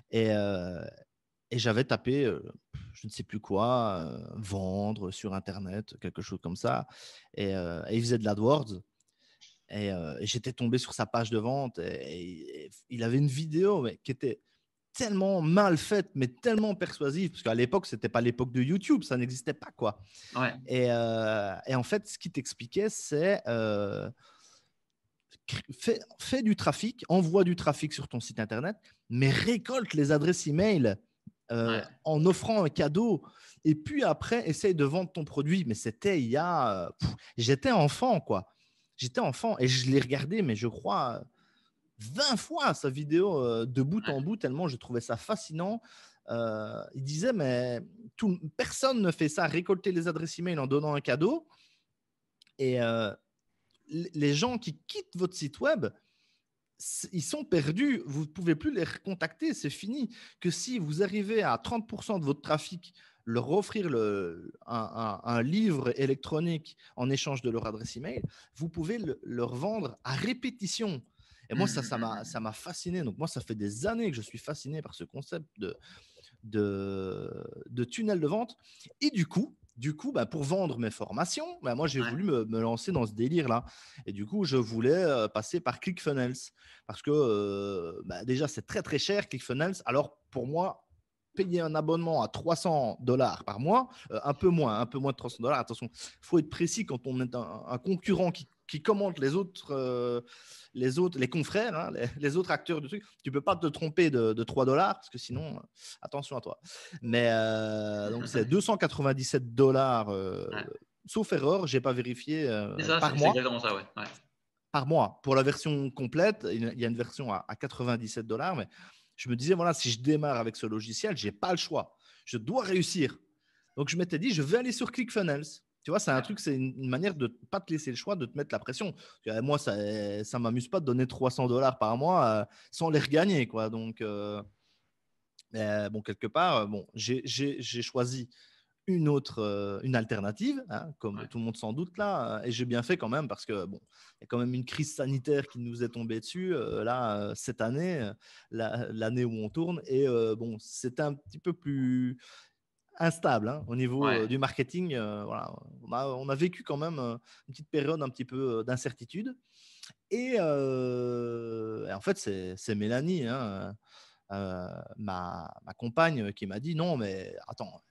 Et, euh, et j'avais tapé, je ne sais plus quoi, vendre sur Internet, quelque chose comme ça. Et il faisait de l'AdWords. Et j'étais tombé sur sa page de vente et il avait une vidéo qui était tellement mal faite, mais tellement persuasive, parce qu'à l'époque, ce n'était pas l'époque de YouTube, ça n'existait pas, quoi. Ouais. Et en fait, ce qu'il t'expliquait, c'est fais du trafic, envoie du trafic sur ton site Internet, mais récolte les adresses email Ouais. en offrant un cadeau. Et puis après, essaye de vendre ton produit. Mais c'était il y a… j'étais enfant, quoi. J'étais enfant et je l'ai regardé, mais je crois 20 fois sa vidéo de bout Ouais. en bout, tellement je trouvais ça fascinant. Il disait, mais personne ne fait ça, récolter les adresses email en donnant un cadeau. Et les gens qui quittent votre site web, ils sont perdus. Vous ne pouvez plus les recontacter, c'est fini. Que si vous arrivez à 30% de votre trafic, leur offrir un livre électronique en échange de leur adresse email, vous pouvez leur vendre à répétition. Et moi, ça m'a fasciné. Donc, moi, ça fait des années que je suis fasciné par ce concept de tunnel de vente. Et bah, pour vendre mes formations, bah, moi, j'ai Ouais. voulu me lancer dans ce délire-là. Et du coup, je voulais passer par ClickFunnels parce que bah, déjà, c'est très, très cher, ClickFunnels. Alors, pour moi, payer un abonnement à $300 par mois, un peu moins de $300. Attention, il faut être précis quand on est un concurrent qui commente les confrères, hein, les autres acteurs du truc. Tu peux pas te tromper de $3 parce que sinon, attention à toi. Mais donc, c'est $297, Ouais. sauf erreur, j'ai pas vérifié, C'est ça, par c'est mois. exactement ça, ouais. Ouais. Par mois. Pour la version complète, il y a une version à $97, mais je me disais, voilà, si je démarre avec ce logiciel, je n'ai pas le choix. Je dois réussir. Donc, je m'étais dit, je vais aller sur ClickFunnels. Tu vois, c'est un Ouais. truc, c'est une manière de ne pas te laisser le choix, de te mettre la pression. Moi, ça ne m'amuse pas de donner $300 par mois sans les regagner, quoi. Donc, bon, quelque part, bon, j'ai choisi une alternative, hein, comme Ouais. tout le monde s'en doute là, et j'ai bien fait quand même parce que bon, il y a quand même une crise sanitaire qui nous est tombée dessus là cette année, l'année où on tourne, et bon, c'est un petit peu plus instable hein, au niveau Ouais. du marketing. Voilà, on a vécu quand même une petite période un petit peu d'incertitude, et en fait c'est Mélanie, hein, ma compagne, qui m'a dit non mais attends,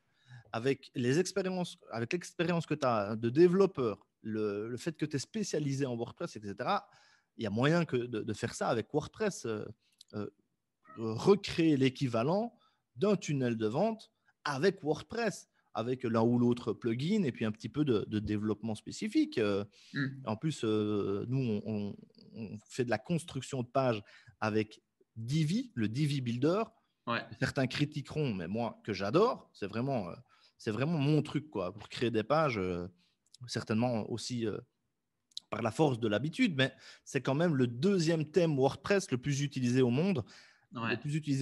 avec l'expérience que tu as de développeur, le fait que tu es spécialisé en WordPress, etc., il y a moyen de faire ça avec WordPress, euh, recréer l'équivalent d'un tunnel de vente avec WordPress, avec l'un ou l'autre plugin et puis un petit peu de développement spécifique. Mm. En plus, nous, on fait de la construction de pages avec Divi, le Divi Builder. Ouais. Certains critiqueront, mais moi, que j'adore, c'est vraiment mon truc, quoi, pour créer des pages, certainement aussi par la force de l'habitude, mais c'est quand même le deuxième thème WordPress le Ouais. plus utilisé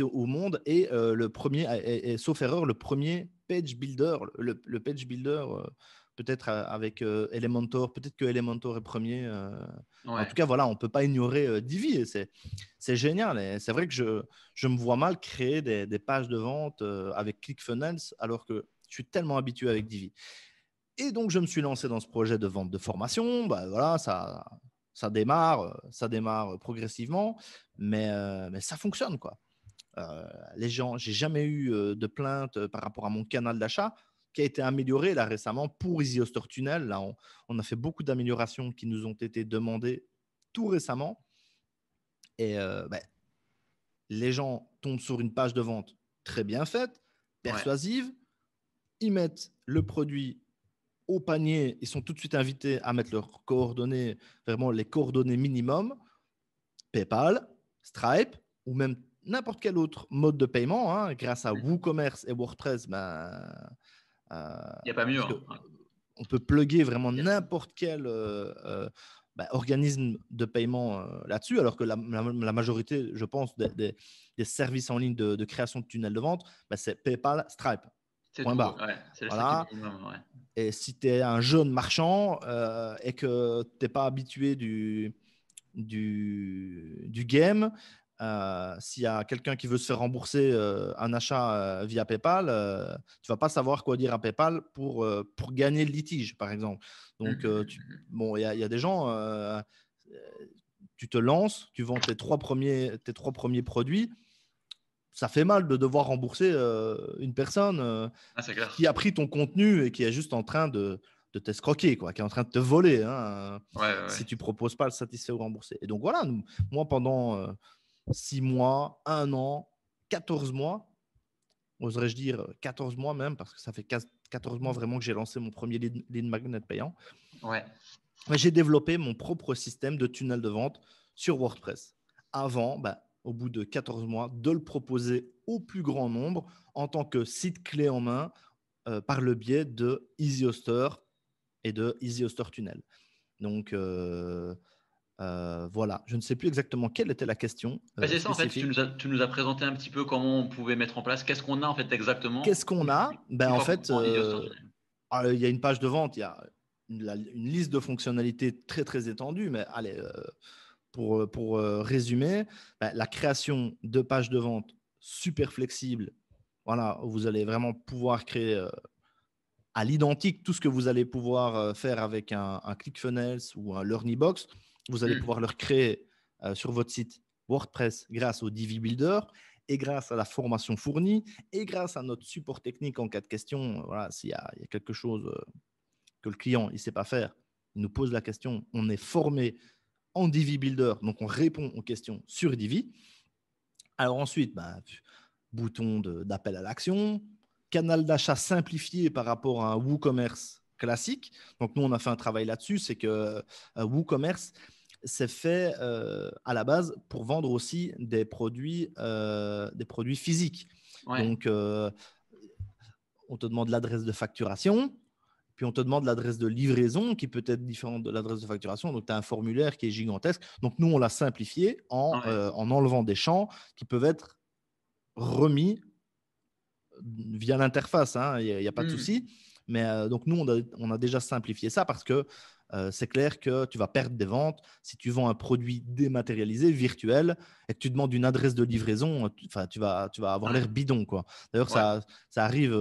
au monde, et le premier, et sauf erreur, le premier page builder, le page builder, peut-être avec Elementor, peut-être que Elementor est premier. En Ouais. tout cas, voilà, on ne peut pas ignorer Divi, et c'est génial. Et c'est vrai que je me vois mal créer des pages de vente avec ClickFunnels, alors que je suis tellement habitué avec Divi. Et donc, je me suis lancé dans ce projet de vente de formation. Bah, voilà, ça démarre progressivement, mais ça fonctionne, quoi. Les gens, j'ai jamais eu de plainte par rapport à mon canal d'achat qui a été amélioré là récemment pour Easy Hoster Tunnel. Là, on a fait beaucoup d'améliorations qui nous ont été demandées tout récemment. Et les gens tombent sur une page de vente très bien faite, Ouais. persuasive. Ils mettent le produit au panier. Ils sont tout de suite invités à mettre leurs coordonnées, vraiment les coordonnées minimum. PayPal, Stripe ou même n'importe quel autre mode de paiement, hein, grâce à Mm. WooCommerce et WordPress, Il n'y a pas mieux. parce Hein. que Ouais. on peut plugger vraiment Y a- n'importe quel organisme de paiement là-dessus, alors que la majorité, je pense, des services en ligne de création de tunnels de vente, c'est PayPal, Stripe. C'est Point tout. barre. Ouais. C'est le strict Voilà. minimum. Ouais. Et si tu es un jeune marchand et que tu n'es pas habitué du game, s'il y a quelqu'un qui veut se faire rembourser un achat via PayPal, tu vas pas savoir quoi dire à PayPal pour gagner le litige, par exemple. Donc, bon, il y a des gens, tu te lances, tu vends tes trois premiers produits. Ça fait mal de devoir rembourser une personne Ah, c'est clair. qui a pris ton contenu et qui est juste en train de t'escroquer, quoi, qui est en train de te voler, hein, Ouais, ouais, si ouais. tu proposes pas le satisfait ou remboursé. Et donc voilà, moi pendant 6 mois, 1 an, 14 mois, oserais-je dire 14 mois même, parce que ça fait 14 mois vraiment que j'ai lancé mon premier lead magnet payant. Ouais. Mais j'ai développé mon propre système de tunnel de vente sur WordPress. Avant, au bout de 14 mois, de le proposer au plus grand nombre en tant que site clé en main par le biais de EasyHoster et de EasyHoster Tunnel. Donc, voilà. Je ne sais plus exactement quelle était la question C'est ça, en fait, spécifique. tu nous as présenté un petit peu comment on pouvait mettre en place. Qu'est-ce qu'on a en fait exactement Qu'est-ce qu'on a? une En fois qu'on fait, prend EasyHoster Tunnel. il y a une page de vente, il y a une liste de fonctionnalités très, très étendue, mais allez, pour résumer, la création de pages de vente super flexibles. Voilà, vous allez vraiment pouvoir créer à l'identique tout ce que vous allez pouvoir faire avec un ClickFunnels ou un LearnyBox. Vous allez pouvoir le recréer sur votre site WordPress grâce au Divi Builder et grâce à la formation fournie et grâce à notre support technique en cas de question. Voilà, s'il y a quelque chose que le client ne sait pas faire, il nous pose la question. On est formé en Divi Builder, donc on répond aux questions sur Divi. Alors ensuite, bouton d'appel à l'action, canal d'achat simplifié par rapport à un WooCommerce classique. Donc nous, on a fait un travail là-dessus, c'est que WooCommerce, c'est fait à la base pour vendre aussi des produits physiques. Ouais. Donc, on te demande l'adresse de facturation, puis on te demande l'adresse de livraison qui peut être différente de l'adresse de facturation. Donc, tu as un formulaire qui est gigantesque. Donc, nous, on l'a simplifié en enlevant des champs qui peuvent être remis via l'interface. Il n'y a pas de souci. Mais donc, nous, on a déjà simplifié ça parce que c'est clair que tu vas perdre des ventes si tu vends un produit dématérialisé, virtuel, et que tu demandes une adresse de livraison. Tu vas avoir l'air bidon, quoi. D'ailleurs, ça arrive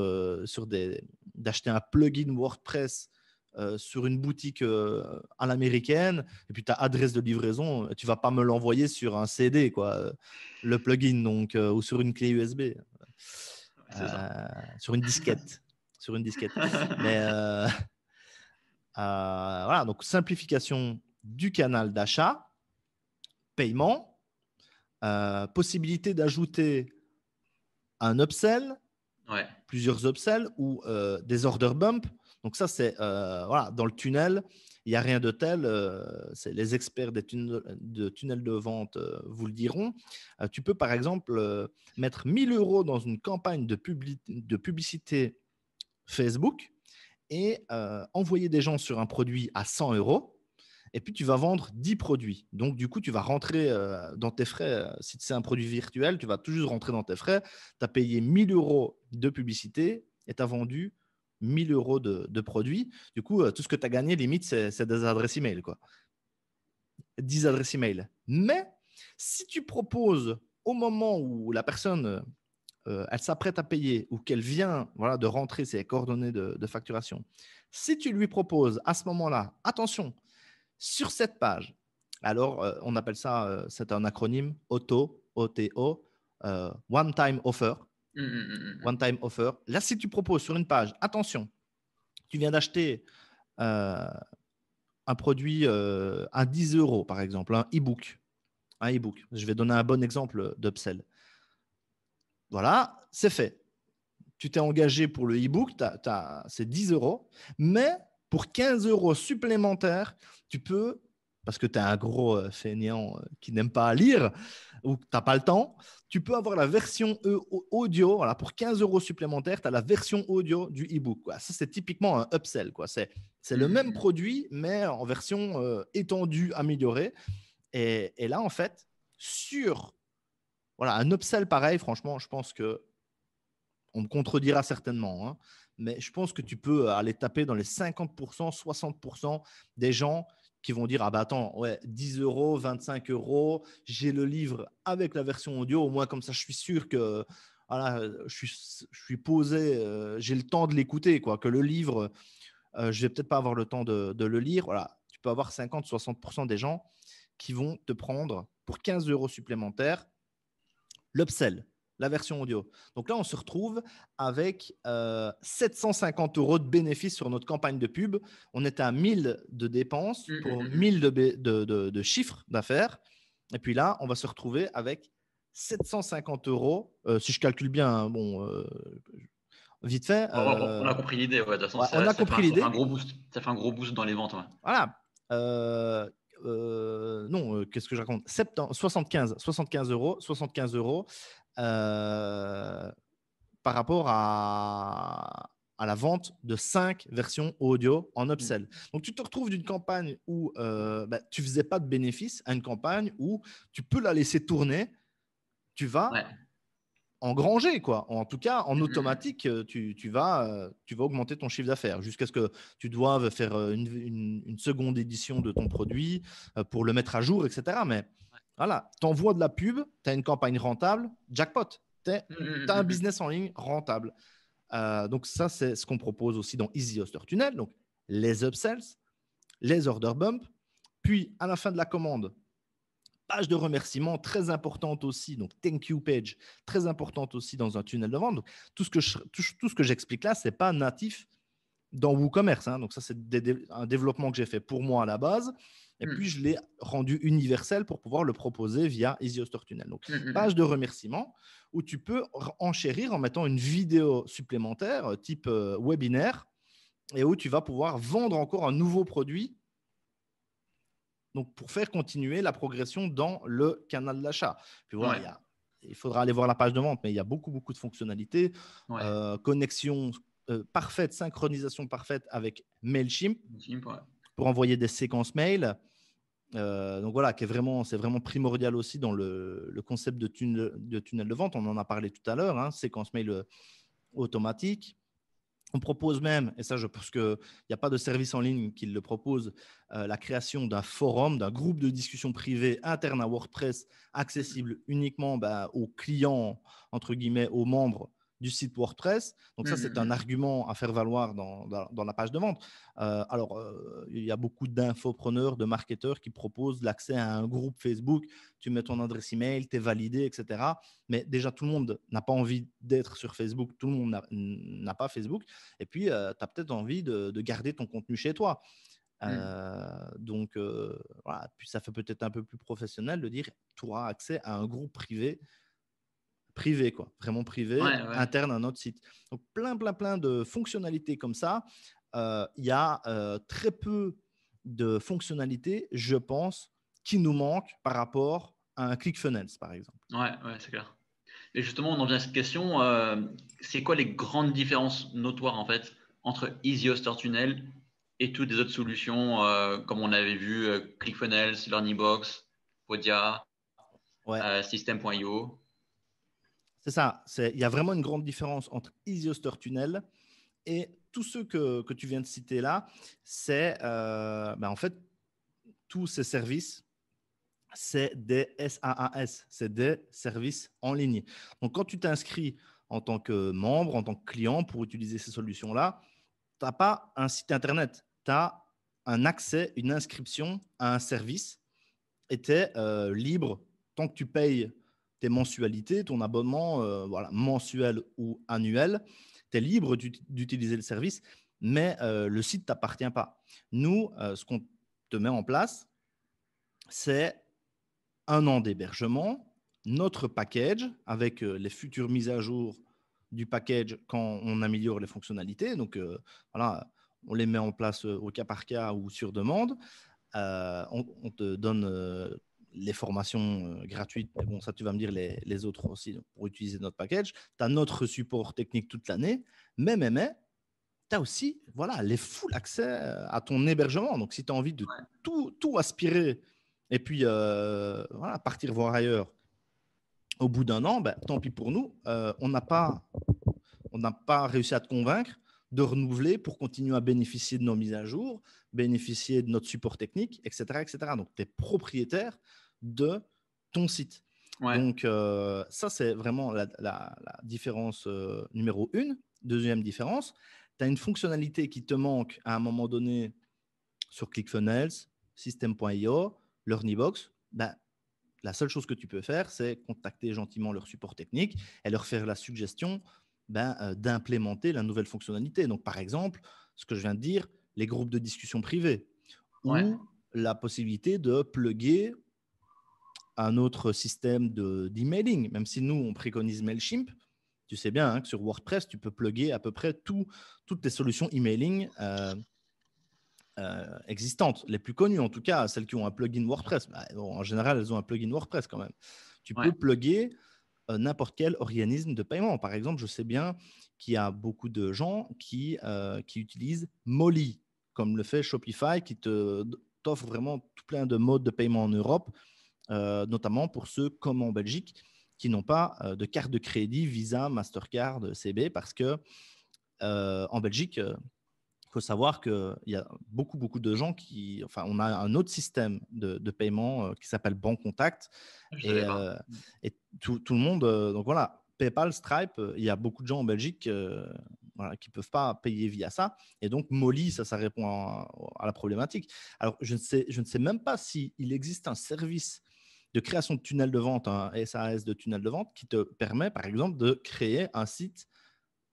d'acheter un plugin WordPress sur une boutique à l'américaine, et puis ta adresse de livraison, tu vas pas me l'envoyer sur un CD, quoi, le plugin, donc, ou sur une clé USB. Sur une disquette. Mais voilà, donc simplification du canal d'achat, paiement, possibilité d'ajouter un upsell, plusieurs upsells ou des order bumps. Donc ça, c'est voilà, dans le tunnel, il n'y a rien de tel. C'est les experts des tunnels de vente vous le diront. Tu peux, par exemple, mettre 1 000 € dans une campagne de publicité Facebook et envoyer des gens sur un produit à 100 €. Et puis, tu vas vendre 10 produits. Donc, du coup, tu vas rentrer dans tes frais. Si c'est un produit virtuel, tu vas toujours rentrer dans tes frais. Tu as payé 1 000 € de publicité et tu as vendu 1 000 € de produits. Du coup, tout ce que tu as gagné, limite, c'est des adresses email, quoi. 10 adresses email. Mais si tu proposes au moment où la personne elle s'apprête à payer ou qu'elle vient de rentrer ses coordonnées de facturation, si tu lui proposes à ce moment-là, attention, sur cette page, alors on appelle ça, c'est un acronyme OTO, One Time Offer. One Time Offer. Là, si tu proposes sur une page, attention, tu viens d'acheter un produit à 10 €, par exemple, un e-book. Je vais donner un bon exemple d'upsell. Voilà, c'est fait. Tu t'es engagé pour le e-book, c'est 10 €, mais pour 15 € supplémentaires, tu peux, parce que tu es un gros fainéant qui n'aime pas lire ou que tu n'as pas le temps, tu peux avoir la version audio. Voilà, pour 15 € supplémentaires, tu as la version audio du e-book. Ça, c'est typiquement un upsell, quoi. C'est le même produit, mais en version étendue, améliorée. Et là, en fait, sur un upsell pareil, franchement, je pense que on me contredira certainement, mais je pense que tu peux aller taper dans les 50%, 60% des gens qui vont dire: ah bah attends, 10 €, 25 €, j'ai le livre avec la version audio, au moins comme ça je suis sûr que voilà, je suis posé, j'ai le temps de l'écouter, quoi, que le livre, je vais peut-être pas avoir le temps de le lire. Voilà, tu peux avoir 50-60% des gens qui vont te prendre pour 15 € supplémentaires l'upsell, la version audio. Donc là, on se retrouve avec 750 € de bénéfices sur notre campagne de pub. On était à 1000 de dépenses pour 1000 de chiffre d'affaires. Et puis là, on va se retrouver avec 750 €. Si je calcule bien, hein, bon, vite fait. On a compris l'idée, ouais. De toute façon, Ouais, on a compris ça fait un l'idée. gros boost. Ça fait un gros boost dans les ventes, ouais. Voilà. Non, qu'est-ce que je raconte? 75 €, 75 € par rapport à la vente de 5 versions audio en Mm. upsell. Donc, tu te retrouves d'une campagne où tu ne faisais pas de bénéfice à une campagne où tu peux la laisser tourner, tu vas Ouais. engranger, quoi. En tout cas, en Mm, mm, mm. automatique, tu vas augmenter ton chiffre d'affaires jusqu'à ce que tu doives faire une seconde édition de ton produit pour le mettre à jour, etc. Mais voilà, tu envoies de la pub, tu as une campagne rentable, jackpot. Tu as Mm, mm, un mm, mm. business en ligne rentable. Donc, ça, c'est ce qu'on propose aussi dans Easy Hoster Tunnel. Donc, les upsells, les order bumps. Puis, à la fin de la commande, page de remerciement très importante aussi, donc thank you page, très importante aussi dans un tunnel de vente. Donc, tout ce que j'explique là, ce n'est pas natif dans WooCommerce, hein. Donc ça, c'est un développement que j'ai fait pour moi à la base. Et puis, Mm, je l'ai rendu universel pour pouvoir le proposer via Easy Hoster Tunnel. Donc, mm, mm, page mm. de remerciement où tu peux enchérir en mettant une vidéo supplémentaire type webinaire et où tu vas pouvoir vendre encore un nouveau produit, donc pour faire continuer la progression dans le canal d'achat. Puis voilà, Ouais, il faudra aller voir la page de vente, mais il y a beaucoup, beaucoup de fonctionnalités. ouais. Connexion parfaite, synchronisation parfaite avec Mailchimp Ouais. pour envoyer des séquences mail. Donc voilà, c'est vraiment primordial aussi dans le concept de tunnel de vente. On en a parlé tout à l'heure, hein, séquence mail automatique. On propose même, et ça je pense qu'il n'y a pas de service en ligne qui le propose, la création d'un forum, d'un groupe de discussion privé interne à WordPress, accessible uniquement aux clients, entre guillemets, aux membres du site WordPress. Donc Mm, ça, mm, c'est un mm. argument à faire valoir dans la page de vente. Alors, il y a beaucoup d'infopreneurs, de marketeurs qui proposent l'accès à un groupe Facebook. Tu mets ton adresse email, tu es validé, etc. Mais déjà, tout le monde n'a pas envie d'être sur Facebook. Tout le monde n'a pas Facebook. Et puis, tu as peut-être envie de garder ton contenu chez toi. Mm. Donc, voilà. Puis, ça fait peut-être un peu plus professionnel de dire tu auras accès à un groupe privé, quoi, vraiment privé, Ouais, ouais. interne à notre site. Donc, plein de fonctionnalités comme ça. Il y a très peu de fonctionnalités, je pense, qui nous manquent par rapport à un ClickFunnels, par exemple. Ouais, ouais, c'est clair. Et justement, on en vient à cette question. C'est quoi les grandes différences notoires en fait entre Easy Hoster Tunnel et toutes les autres solutions comme on avait vu ClickFunnels, LearningBox, Podia, Ouais, System.io. c'est ça. Il y a vraiment une grande différence entre Easy Hoster Tunnel et tous ceux que tu viens de citer là. C'est en fait tous ces services, c'est des SaaS, c'est des services en ligne. Donc, quand tu t'inscris en tant que membre, en tant que client pour utiliser ces solutions-là, tu n'as pas un site internet, tu as un accès, une inscription à un service et tu es libre tant que tu payes tes mensualités, ton abonnement voilà, mensuel ou annuel, tu es libre d'utiliser le service, mais le site ne t'appartient pas. Nous, ce qu'on te met en place, c'est un an d'hébergement, notre package avec les futures mises à jour du package quand on améliore les fonctionnalités. Donc, voilà, on les met en place au cas par cas ou sur demande. On te donne les formations gratuites. Mais bon, ça, tu vas me dire les autres aussi donc, pour utiliser notre package. Tu as notre support technique toute l'année. Mais tu as aussi voilà, les full accès à ton hébergement. Donc, si tu as envie de tout aspirer et puis voilà, partir voir ailleurs au bout d'un an, tant pis pour nous. On n'a pas réussi à te convaincre de renouveler pour continuer à bénéficier de nos mises à jour, bénéficier de notre support technique, etc. etc. Donc, tu es propriétaire de ton site. Ouais, Donc, ça, c'est vraiment la différence numéro 1. Deuxième différence, tu as une fonctionnalité qui te manque à un moment donné sur ClickFunnels, System.io, LearnyBox. La seule chose que tu peux faire, c'est contacter gentiment leur support technique et leur faire la suggestion d'implémenter la nouvelle fonctionnalité. Donc, par exemple, ce que je viens de dire, les groupes de discussion privés ouais. ou la possibilité de plugger un autre système d'emailing, même si nous, on préconise Mailchimp. Tu sais bien que sur WordPress, tu peux plugger à peu près toutes les solutions emailing existantes, les plus connues en tout cas, celles qui ont un plugin WordPress. En général, elles ont un plugin WordPress quand même. Tu peux plugger n'importe quel organisme de paiement. Par exemple, je sais bien qu'il y a beaucoup de gens qui utilisent Molly, comme le fait Shopify, qui t'offre vraiment tout plein de modes de paiement en Europe, notamment pour ceux comme en Belgique qui n'ont pas de carte de crédit, Visa, Mastercard, CB, parce que en Belgique, il faut savoir qu'il y a beaucoup de gens on a un autre système de paiement qui s'appelle Bancontact. Et tout le monde, donc voilà, PayPal, Stripe, il y a beaucoup de gens en Belgique qui ne peuvent pas payer via ça. Et donc, Molly, ça répond à la problématique. Alors, je ne sais même pas s'il existe un service de création de tunnels de vente, un SAS de tunnels de vente, qui te permet, par exemple, de créer un site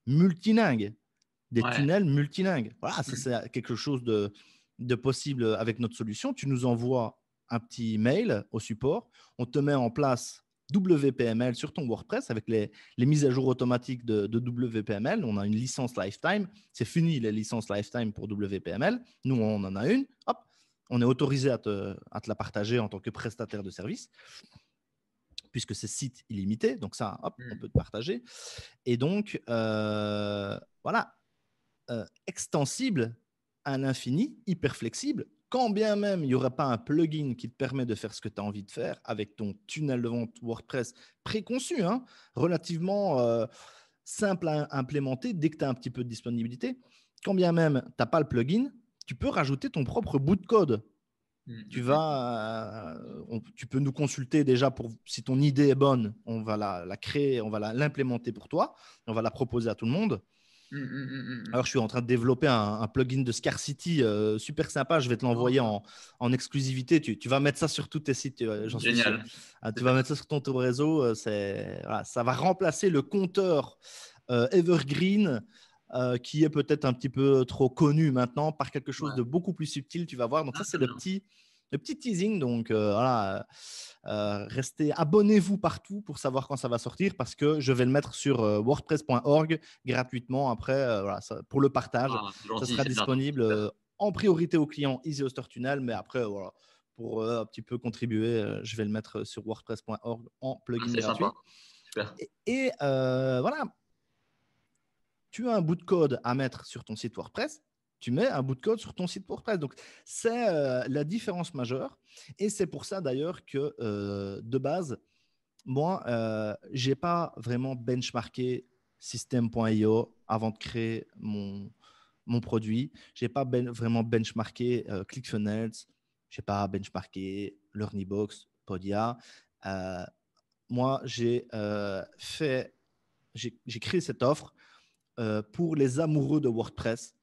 multilingue, des tunnels multilingues. Voilà, ça, c'est quelque chose de possible avec notre solution. Tu nous envoies un petit mail au support, on te met en place WPML sur ton WordPress avec les mises à jour automatiques de WPML. On a une licence lifetime. C'est fini les licences lifetime pour WPML. Nous, on en a une. Hop, on est autorisé à te la partager en tant que prestataire de service, puisque c'est site illimité. Donc ça, hop, on peut te partager. Et donc, voilà, extensible à l'infini, hyper flexible. Quand bien même il n'y aurait pas un plugin qui te permet de faire ce que tu as envie de faire avec ton tunnel de vente WordPress préconçu, relativement simple à implémenter dès que tu as un petit peu de disponibilité. Quand bien même tu n'as pas le plugin, tu peux rajouter ton propre bout de code. Tu peux nous consulter déjà pour si ton idée est bonne, on va la créer, on va l'implémenter pour toi, on va la proposer à tout le monde. Alors, je suis en train de développer un plugin de Scarcity super sympa. Je vais te l'envoyer en exclusivité. Tu vas mettre ça sur tous tes sites, j'en suis sûr. Tu vas mettre ça sur ton réseau. Ça va remplacer le compteur Evergreen qui est peut-être un petit peu trop connu maintenant par quelque chose de beaucoup plus subtil. Tu vas voir. Donc, ça, c'est le petit teasing. Donc, voilà. Abonnez-vous partout pour savoir quand ça va sortir parce que je vais le mettre sur wordpress.org gratuitement après pour le partage. Ça sera disponible en priorité aux clients EasyHoster Tunnel, mais après voilà, pour un petit peu contribuer, je vais le mettre sur wordpress.org en plugin gratuit. Super. Et voilà, tu as un bout de code à mettre sur ton site WordPress, tu mets un bout de code sur ton site WordPress. Donc, c'est la différence majeure. Et c'est pour ça d'ailleurs que de base, moi, je n'ai pas vraiment benchmarké System.io avant de créer mon produit. Je n'ai pas vraiment benchmarké ClickFunnels. Je n'ai pas benchmarké LearnyBox, Podia. Moi, j'ai créé cette offre pour les amoureux de WordPress,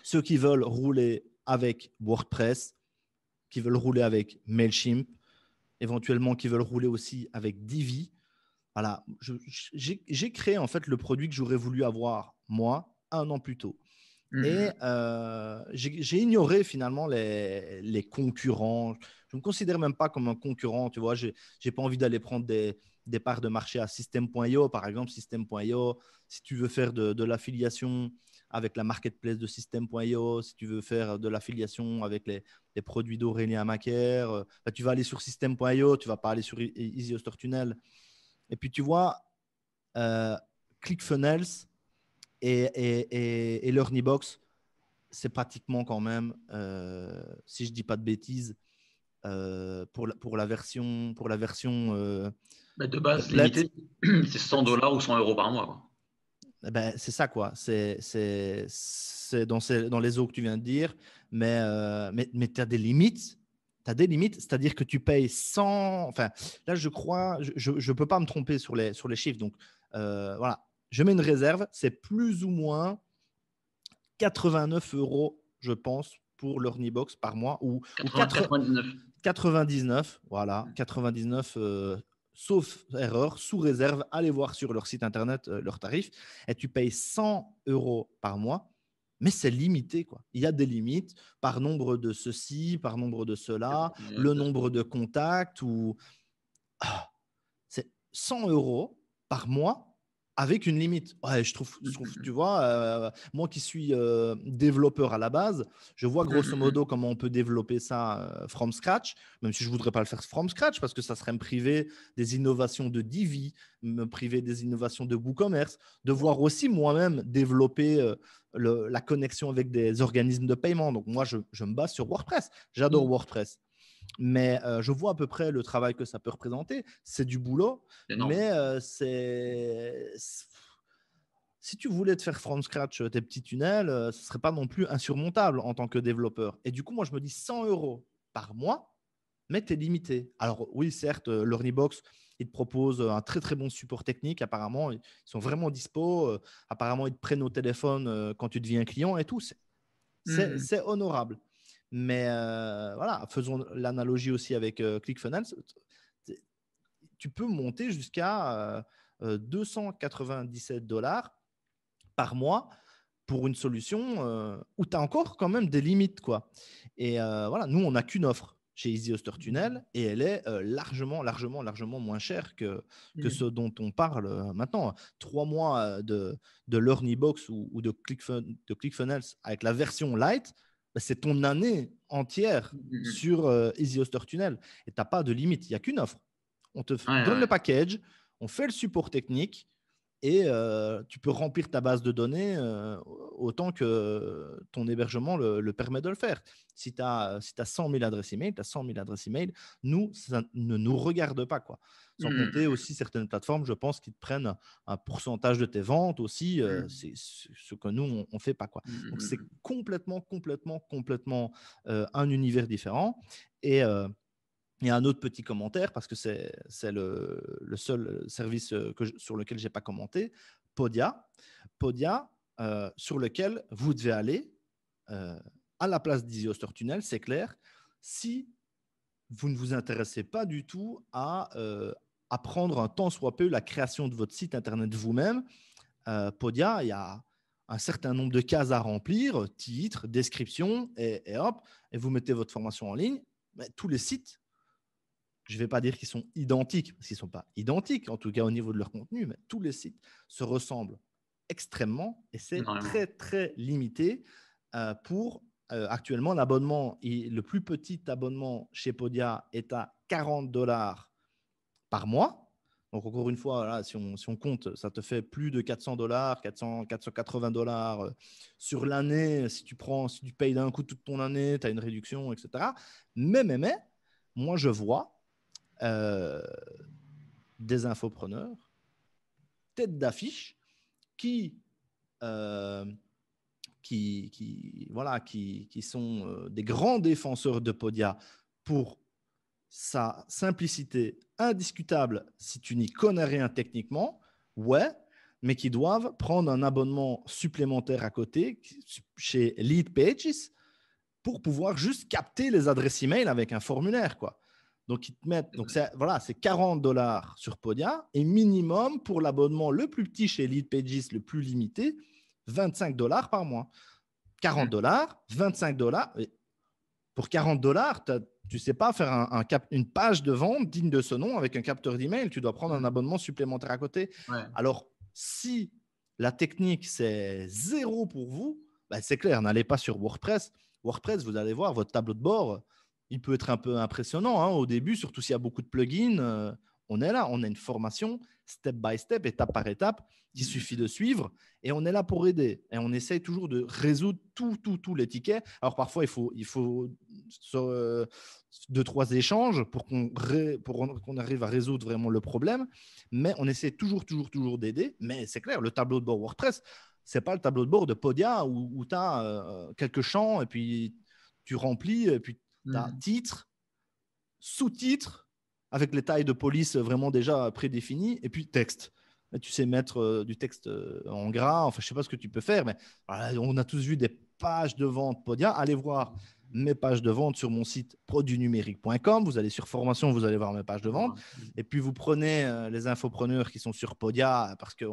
ceux qui veulent rouler avec WordPress, qui veulent rouler avec Mailchimp, éventuellement qui veulent rouler aussi avec Divi. Voilà, j'ai créé en fait le produit que j'aurais voulu avoir moi 1 an plus tôt. Et j'ai ignoré finalement les concurrents. Je ne me considère même pas comme un concurrent, tu vois. Je n'ai pas envie d'aller prendre des parts de marché à System.io, par exemple. System.io, si tu veux faire de l'affiliation avec la marketplace de System.io, si tu veux faire de l'affiliation avec les produits d'Aurélien Macaire, tu vas aller sur System.io, tu ne vas pas aller sur EasyHoster Tunnel. Et puis, tu vois, ClickFunnels et LearnyBox, c'est pratiquement quand même, si je ne dis pas de bêtises, pour la version de base, complète, limité, c'est $100 ou $100 par mois. Quoi. Ben, c'est ça, quoi. C'est dans les eaux que tu viens de dire, mais tu as des limites. Tu as des limites, c'est-à-dire que tu payes 100. Enfin, là, je crois, je ne peux pas me tromper sur les chiffres. Donc, voilà, je mets une réserve. C'est plus ou moins 89 €, je pense, pour l'Ornibox par mois. Ou 99. 99, voilà, 99, sauf erreur, sous réserve. Allez voir sur leur site internet leurs tarifs. Et tu payes 100 € par mois, mais c'est limité, quoi. Il y a des limites par nombre de ceci, par nombre de cela, le nombre de contacts ou Ah, c'est 100 euros par mois avec une limite. Ouais, tu vois, moi qui suis développeur à la base, je vois grosso modo comment on peut développer ça from scratch, même si je ne voudrais pas le faire from scratch parce que ça serait me priver des innovations de Divi, me priver des innovations de WooCommerce, de voir aussi moi-même développer la connexion avec des organismes de paiement. Donc moi, je me base sur WordPress. J'adore WordPress. Mais je vois à peu près le travail que ça peut représenter. C'est du boulot, mais si tu voulais te faire from scratch tes petits tunnels, ce ne serait pas non plus insurmontable en tant que développeur. Et du coup, moi, je me dis 100 euros par mois, mais tu es limité. Alors oui, certes, l'Ornibox, ils te proposent un très, très bon support technique. Apparemment, ils sont vraiment dispo. Apparemment, ils te prennent au téléphone quand tu deviens client et tout. C'est honorable. Mais voilà, faisons l'analogie aussi avec ClickFunnels. Tu peux monter jusqu'à $297 par mois pour une solution où tu as encore quand même des limites, quoi. Et voilà, nous, on n'a qu'une offre chez Easy Hoster Tunnel et elle est largement moins chère que ce dont on parle maintenant. 3 mois de l'Ornibox ou de ClickFunnels avec la version light, c'est ton année entière sur Easy Hoster Tunnel et tu n'as pas de limite. Il n'y a qu'une offre. On te donne le package, on fait le support technique et tu peux remplir ta base de données autant que ton hébergement le permet de le faire. Si tu as 100 000 adresses email, tu as 100 000 adresses email. Nous, ça ne nous regarde pas, quoi. Sans compter aussi certaines plateformes, je pense, qui te prennent un pourcentage de tes ventes aussi. C'est ce que nous, on ne fait pas, quoi. Donc, c'est complètement un univers différent. Et il y a un autre petit commentaire parce que c'est le seul service sur lequel je n'ai pas commenté, Podia. Podia, sur lequel vous devez aller à la place d'Easy Hoster Tunnel, c'est clair, si vous ne vous intéressez pas du tout à apprendre un tant soit peu la création de votre site internet vous-même. Podia, il y a un certain nombre de cases à remplir, titre, description, et hop, et vous mettez votre formation en ligne. Mais tous les sites, je ne vais pas dire qu'ils sont identiques, parce qu'ils ne sont pas identiques, en tout cas au niveau de leur contenu, mais tous les sites se ressemblent extrêmement et c'est très, très limité pour actuellement l'abonnement. Le plus petit abonnement chez Podia est à $40 par mois. Donc, encore une fois, là, si on compte, ça te fait plus de $400, 480 sur l'année. Si tu payes d'un coup toute ton année, tu as une réduction, etc. Mais, moi, je vois des infopreneurs, tête d'affiche, qui sont des grands défenseurs de Podia pour sa simplicité indiscutable si tu n'y connais rien techniquement, ouais, mais qui doivent prendre un abonnement supplémentaire à côté chez Lead Pages pour pouvoir juste capter les adresses email avec un formulaire, quoi. Donc, ils te mettent, donc c'est $40 sur Podia et minimum pour l'abonnement le plus petit chez Lead Pages, le plus limité, $25 par mois. $40, $25. Pour $40, tu ne sais pas faire une page de vente digne de ce nom avec un capteur d'email. Tu dois prendre un abonnement supplémentaire à côté. Alors, si la technique, c'est zéro pour vous, bah, c'est clair, n'allez pas sur WordPress. WordPress, vous allez voir, votre tableau de bord, il peut être un peu impressionnant au début, surtout s'il y a beaucoup de plugins. On est là, on a une formation step by step, étape par étape, qu'il suffit de suivre. Et on est là pour aider. Et on essaye toujours de résoudre tous les tickets. Alors parfois, il faut 2-3 échanges pour qu'on arrive à résoudre vraiment le problème. Mais on essaie toujours d'aider. Mais c'est clair, le tableau de bord WordPress, ce n'est pas le tableau de bord de Podia où tu as quelques champs et puis tu remplis et puis tu as titre, sous-titre, avec les tailles de police vraiment déjà prédéfinies, et puis texte. Tu sais mettre du texte en gras, enfin je sais pas ce que tu peux faire, mais voilà, on a tous vu des pages de vente Podia. Allez voir mes pages de vente sur mon site produnumérique.com. Vous allez sur formation, vous allez voir mes pages de vente. Et puis vous prenez les infopreneurs qui sont sur Podia parce que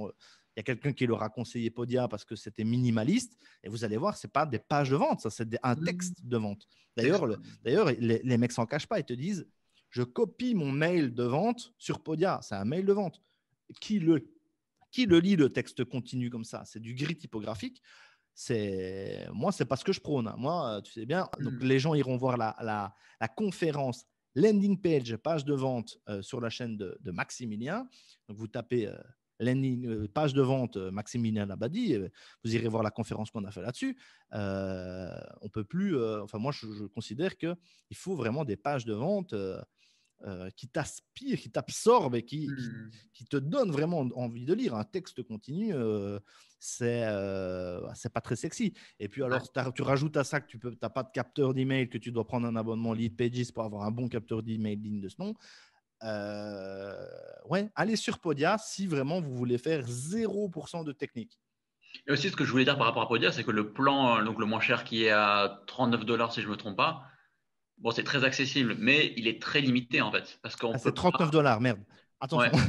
il y a quelqu'un qui leur a conseillé Podia parce que c'était minimaliste. Et vous allez voir, ce n'est pas des pages de vente, ça, c'est un texte de vente. D'ailleurs, les mecs s'en cachent pas. Ils te disent, je copie mon mail de vente sur Podia. C'est un mail de vente. Qui le lit, le texte continu comme ça? C'est du gris typographique. Moi, c'est pas ce que je prône, hein. Moi, tu sais bien, donc les gens iront voir la conférence landing page, page de vente sur la chaîne de Maximilien. Donc, vous tapez page de vente Maximilien Labadie, vous irez voir la conférence qu'on a fait là-dessus. On peut plus, enfin, moi, je considère qu'il faut vraiment des pages de vente qui t'aspire, qui t'absorbe et qui te donne vraiment envie de lire. Un texte continu, c'est pas très sexy. Et puis alors, tu rajoutes à ça que tu n'as pas de capteur d'email, que tu dois prendre un abonnement Leadpages pour avoir un bon capteur d'email digne de ce nom. Ouais, allez sur Podia si vraiment vous voulez faire 0% de technique. Et aussi, ce que je voulais dire par rapport à Podia, c'est que le plan, donc le moins cher qui est à $39 si je ne me trompe pas, bon, c'est très accessible, mais il est très limité en fait. Parce qu'on c'est peut pas, $39, merde. Attention. ouais,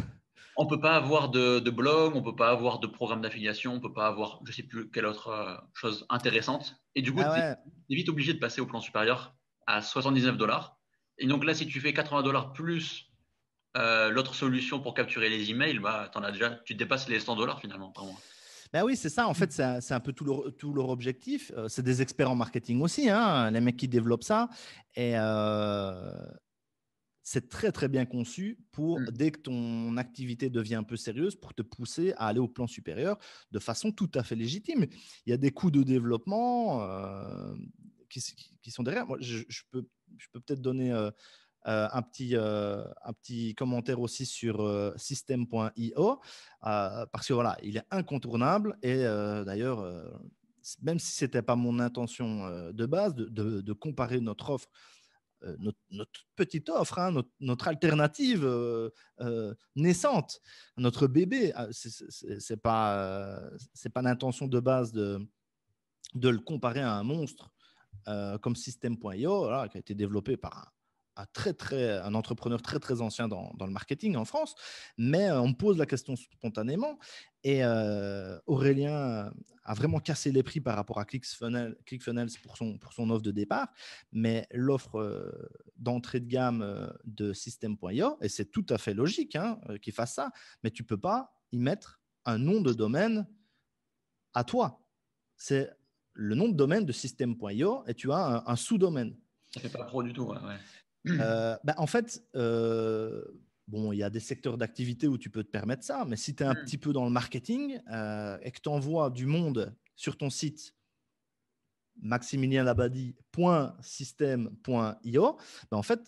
on peut pas avoir de blog, on peut pas avoir de programme d'affiliation, on peut pas avoir, je sais plus quelle autre chose intéressante. Et du coup, Ah tu es ouais. vite obligé de passer au plan supérieur à $79. Et donc là, si tu fais $80 plus l'autre solution pour capturer les emails, bah, tu dépasses les $100 finalement. Vraiment. Ben oui, c'est ça. En fait, c'est un peu tout leur objectif. C'est des experts en marketing aussi, hein, les mecs qui développent ça. Et c'est très, très bien conçu pour, dès que ton activité devient un peu sérieuse, pour te pousser à aller au plan supérieur de façon tout à fait légitime. Il y a des coûts de développement qui sont derrière. Moi, je peux peut-être donner un petit commentaire aussi sur system.io parce que voilà, il est incontournable et d'ailleurs, même si ce n'était pas mon intention de base de comparer notre offre, notre petite offre, hein, notre alternative naissante, notre bébé, c'est pas l'intention de base de le comparer à un monstre comme System.io, voilà, qui a été développé par un entrepreneur très, très ancien dans le marketing en France. Mais on me pose la question spontanément. Et Aurélien a vraiment cassé les prix par rapport à ClickFunnels pour son offre de départ. Mais l'offre d'entrée de gamme de System.io, et c'est tout à fait logique hein, qu'il fasse ça, mais tu ne peux pas y mettre un nom de domaine à toi. C'est le nom de domaine de System.io et tu as un sous-domaine. Ça fait pas pro du tout. Ouais. En fait, bon, il y a des secteurs d'activité où tu peux te permettre ça, mais si tu es un petit peu dans le marketing et que tu envoies du monde sur ton site maximilienlabadie.system.io, en fait,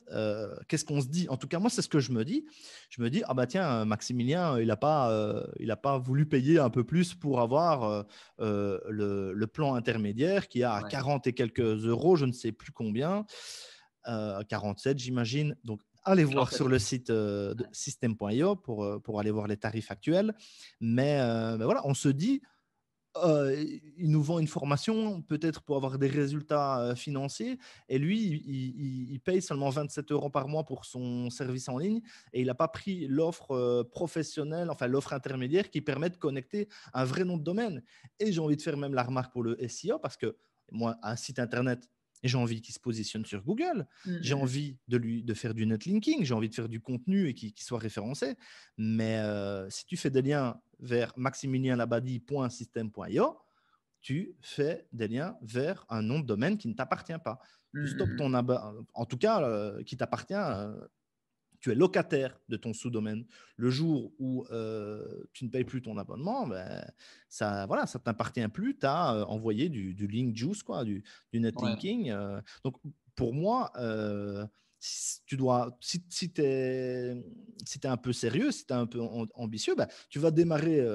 qu'est-ce qu'on se dit? En tout cas, moi, c'est ce que je me dis. Je me dis, ah bah tiens, Maximilien, il n'a pas voulu payer un peu plus pour avoir le plan intermédiaire qui est à 40 et quelques euros, je ne sais plus combien, 47, j'imagine. Donc, allez voir sur le site de system.io pour aller voir les tarifs actuels. Mais voilà, on se dit, il nous vend une formation peut-être pour avoir des résultats financiers et lui, il paye seulement 27 € par mois pour son service en ligne et il n'a pas pris l'offre professionnelle, enfin l'offre intermédiaire qui permet de connecter un vrai nom de domaine. Et j'ai envie de faire même la remarque pour le SEO parce que moi, un site internet, j'ai envie qu'il se positionne sur Google, j'ai envie de faire du netlinking, j'ai envie de faire du contenu et qu'il soit référencé. Mais si tu fais des liens vers maximilienlabadie.system.io, tu fais des liens vers un nom de domaine qui ne t'appartient pas. Tu stoppes ton en tout cas, qui t'appartient. Tu es locataire de ton sous-domaine. Le jour où tu ne payes plus ton abonnement, ça ne t'appartient plus. Tu as envoyé du link juice, quoi, du netlinking. Donc, pour moi, si tu es un peu sérieux, si tu es un peu ambitieux, tu vas démarrer,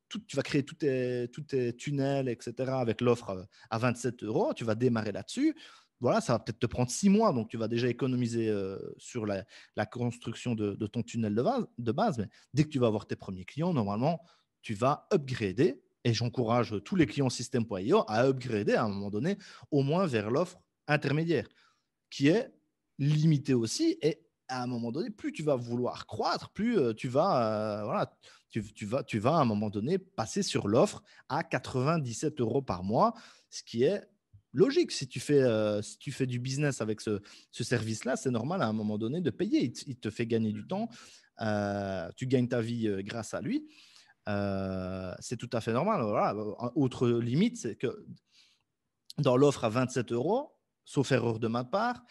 tu vas créer tous tes tunnels, etc., avec l'offre à 27 €. Tu vas démarrer là-dessus. Voilà, ça va peut-être te prendre 6 mois, donc tu vas déjà économiser sur la construction de ton tunnel de base. Mais dès que tu vas avoir tes premiers clients, normalement, tu vas upgrader. Et j'encourage tous les clients System.io à upgrader à un moment donné, au moins vers l'offre intermédiaire, qui est limitée aussi. Et à un moment donné, plus tu vas vouloir croître, plus tu vas à un moment donné passer sur l'offre à 97 € par mois, ce qui est logique. Si tu fais du business avec ce service-là, c'est normal à un moment donné de payer. Il te fait gagner du temps. Tu gagnes ta vie grâce à lui. C'est tout à fait normal. Voilà. Autre limite, c'est que dans l'offre à 27 euros, sauf erreur de ma part,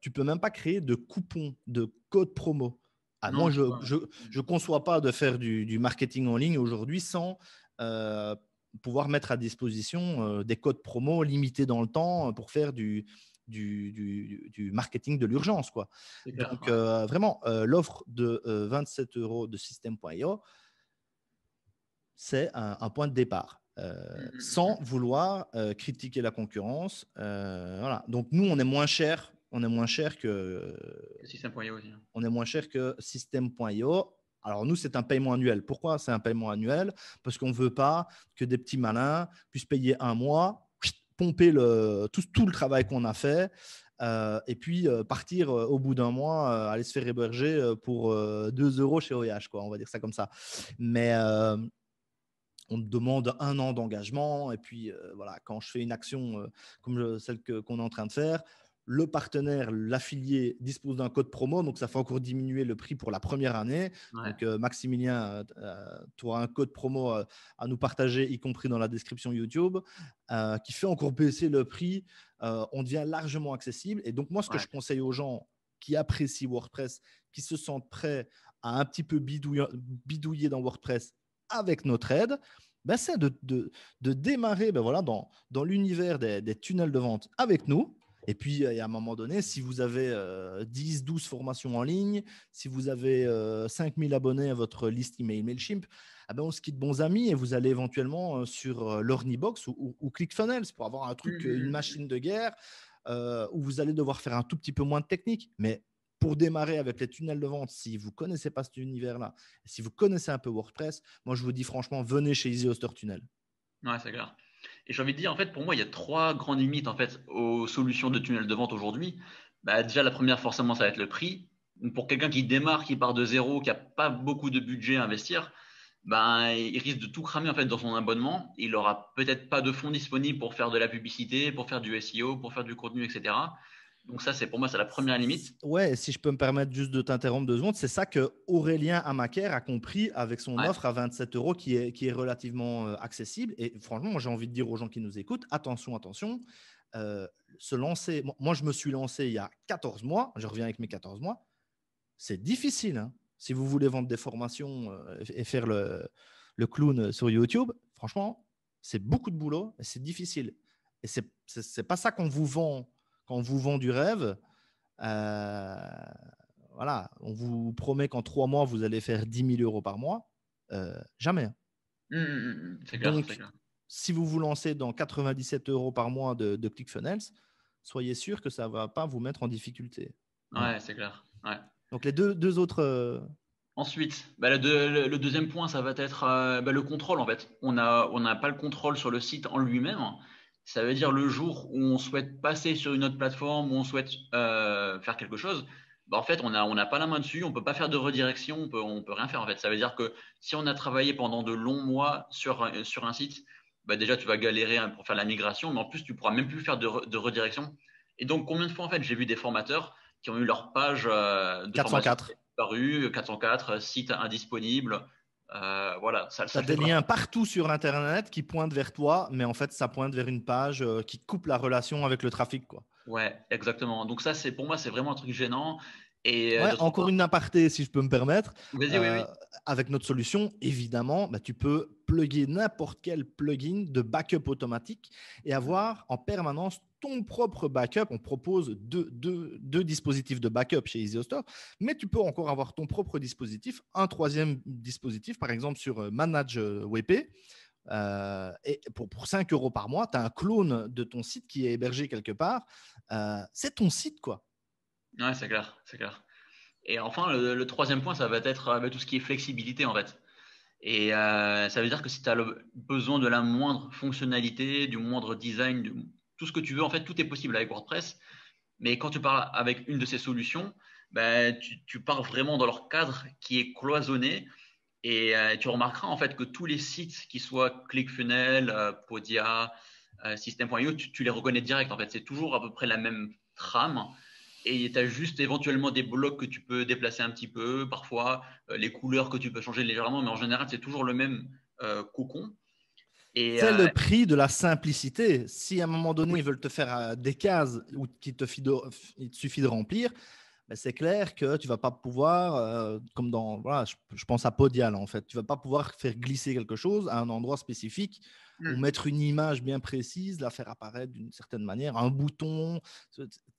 tu ne peux même pas créer de coupons, de codes promo. Non, Moi, tu je vois. ne conçois pas de faire du marketing en ligne aujourd'hui sans pouvoir mettre à disposition des codes promo limités dans le temps pour faire du marketing de l'urgence, quoi. C'est clair, Donc, ouais. vraiment, l'offre de 27 euros de System.io, c'est un point de départ. Sans vouloir critiquer la concurrence. Voilà. Donc, nous, on est moins cher. On est moins cher que, Le système.io aussi. on est moins cher que System.io. Alors, nous, c'est un paiement annuel. Pourquoi c'est un paiement annuel? Parce qu'on ne veut pas que des petits malins puissent payer un mois, pomper tout le travail qu'on a fait, et puis partir au bout d'un mois, aller se faire héberger pour 2 euros chez OVH, quoi. On va dire ça comme ça. Mais on te demande 1 an d'engagement. Et puis, voilà, quand je fais une action comme celle qu'on est en train de faire, le partenaire, l'affilié dispose d'un code promo, donc ça fait encore diminuer le prix pour la première année. Ouais. Donc, Maximilien, tu auras un code promo à nous partager, y compris dans la description YouTube, qui fait encore baisser le prix. On devient largement accessible. Et donc, moi, ce que je conseille aux gens qui apprécient WordPress, qui se sentent prêts à un petit peu bidouiller dans WordPress avec notre aide, ben c'est de démarrer voilà, dans l'univers des tunnels de vente avec nous. Et puis, à un moment donné, si vous avez 10, 12 formations en ligne, si vous avez 5000 abonnés à votre liste email MailChimp, ben on se quitte bons amis et vous allez éventuellement sur l'Ornibox ou ClickFunnels pour avoir un truc, une machine de guerre où vous allez devoir faire un tout petit peu moins de technique. Mais pour démarrer avec les tunnels de vente, si vous ne connaissez pas cet univers-là, si vous connaissez un peu WordPress, moi, je vous dis franchement, venez chez Easy Hoster Tunnel. Ouais, c'est clair. Et j'ai envie de dire, en fait, pour moi, il y a 3 grandes limites en fait, aux solutions de tunnel de vente aujourd'hui. Bah, déjà, la première, forcément, ça va être le prix. Donc, pour quelqu'un qui démarre, qui part de zéro, qui n'a pas beaucoup de budget à investir, ben, il risque de tout cramer en fait, dans son abonnement. Il n'aura peut-être pas de fonds disponibles pour faire de la publicité, pour faire du SEO, pour faire du contenu, etc. Donc ça, pour moi, c'est la première limite. Ouais, si je peux me permettre juste de t'interrompre 2 secondes, c'est ça que Aurélien Amaker a compris avec son Ouais. offre à 27 euros qui est relativement accessible. Et franchement, moi, j'ai envie de dire aux gens qui nous écoutent, attention, attention, se lancer. Moi, je me suis lancé il y a 14 mois, je reviens avec mes 14 mois. C'est difficile, hein. Si vous voulez vendre des formations et faire le clown sur YouTube, franchement, c'est beaucoup de boulot et c'est difficile. Et c'est pas ça qu'on vous vend quand on vous vend du rêve. Voilà, on vous promet qu'en 3 mois, vous allez faire 10 000 euros par mois. Jamais. C'est clair, c'est Donc, clair. si vous vous lancez dans 97 euros par mois de ClickFunnels, soyez sûr que ça ne va pas vous mettre en difficulté. Voilà. Ouais, c'est clair. Ouais. Donc, les deux autres. Ensuite, bah, le deuxième point, ça va être bah, le contrôle en fait. On n'a pas le contrôle sur le site en lui-même. Ça veut dire le jour où on souhaite passer sur une autre plateforme, où on souhaite faire quelque chose, bah, en fait, on n'a pas la main dessus, on peut pas faire de redirection, on peut rien faire en fait. Ça veut dire que si on a travaillé pendant de longs mois sur un site, bah, déjà tu vas galérer pour faire la migration, mais en plus tu pourras même plus faire de redirection. Et donc, combien de fois en fait j'ai vu des formateurs qui ont eu leur page de formation 404. paru, 404, site indisponible. Voilà, ça Tu as le fait des pas. liens partout sur Internet qui pointent vers toi, mais en fait, ça pointe vers une page qui coupe la relation avec le trafic, quoi. Ouais, exactement. Donc ça, pour moi, c'est vraiment un truc gênant. Et Ouais, d'autre encore part, une aparté, si je peux me permettre. vas-y, oui, oui. Avec notre solution, évidemment, bah, tu peux plugger n'importe quel plugin de backup automatique et avoir en permanence ton propre backup. On propose deux dispositifs de backup chez EasyHoster, mais tu peux encore avoir ton propre dispositif, un troisième dispositif, par exemple sur Manage WP. Et pour 5 euros par mois, tu as un clone de ton site qui est hébergé quelque part. C'est ton site, quoi. Ouais, c'est clair, c'est clair. Et enfin, le troisième point, ça va être tout ce qui est flexibilité, en fait. Et ça veut dire que si tu as besoin de la moindre fonctionnalité, du moindre design, tout ce que tu veux, en fait, tout est possible avec WordPress. Mais quand tu parles avec une de ces solutions, ben, tu pars vraiment dans leur cadre qui est cloisonné. Et tu remarqueras en fait que tous les sites, qui soient ClickFunnels, Podia, System.io, tu les reconnais direct. En fait, c'est toujours à peu près la même trame. Et tu as juste éventuellement des blocs que tu peux déplacer un petit peu, parfois les couleurs que tu peux changer légèrement, mais en général, c'est toujours le même cocon. Et C'est le prix de la simplicité. Si à un moment donné, oui, ils veulent te faire des cases il te suffit de remplir, ben c'est clair que tu vas pas pouvoir, comme dans, voilà, je pense à Podial en fait, tu vas pas pouvoir faire glisser quelque chose à un endroit spécifique ou mettre une image bien précise, la faire apparaître d'une certaine manière, un bouton.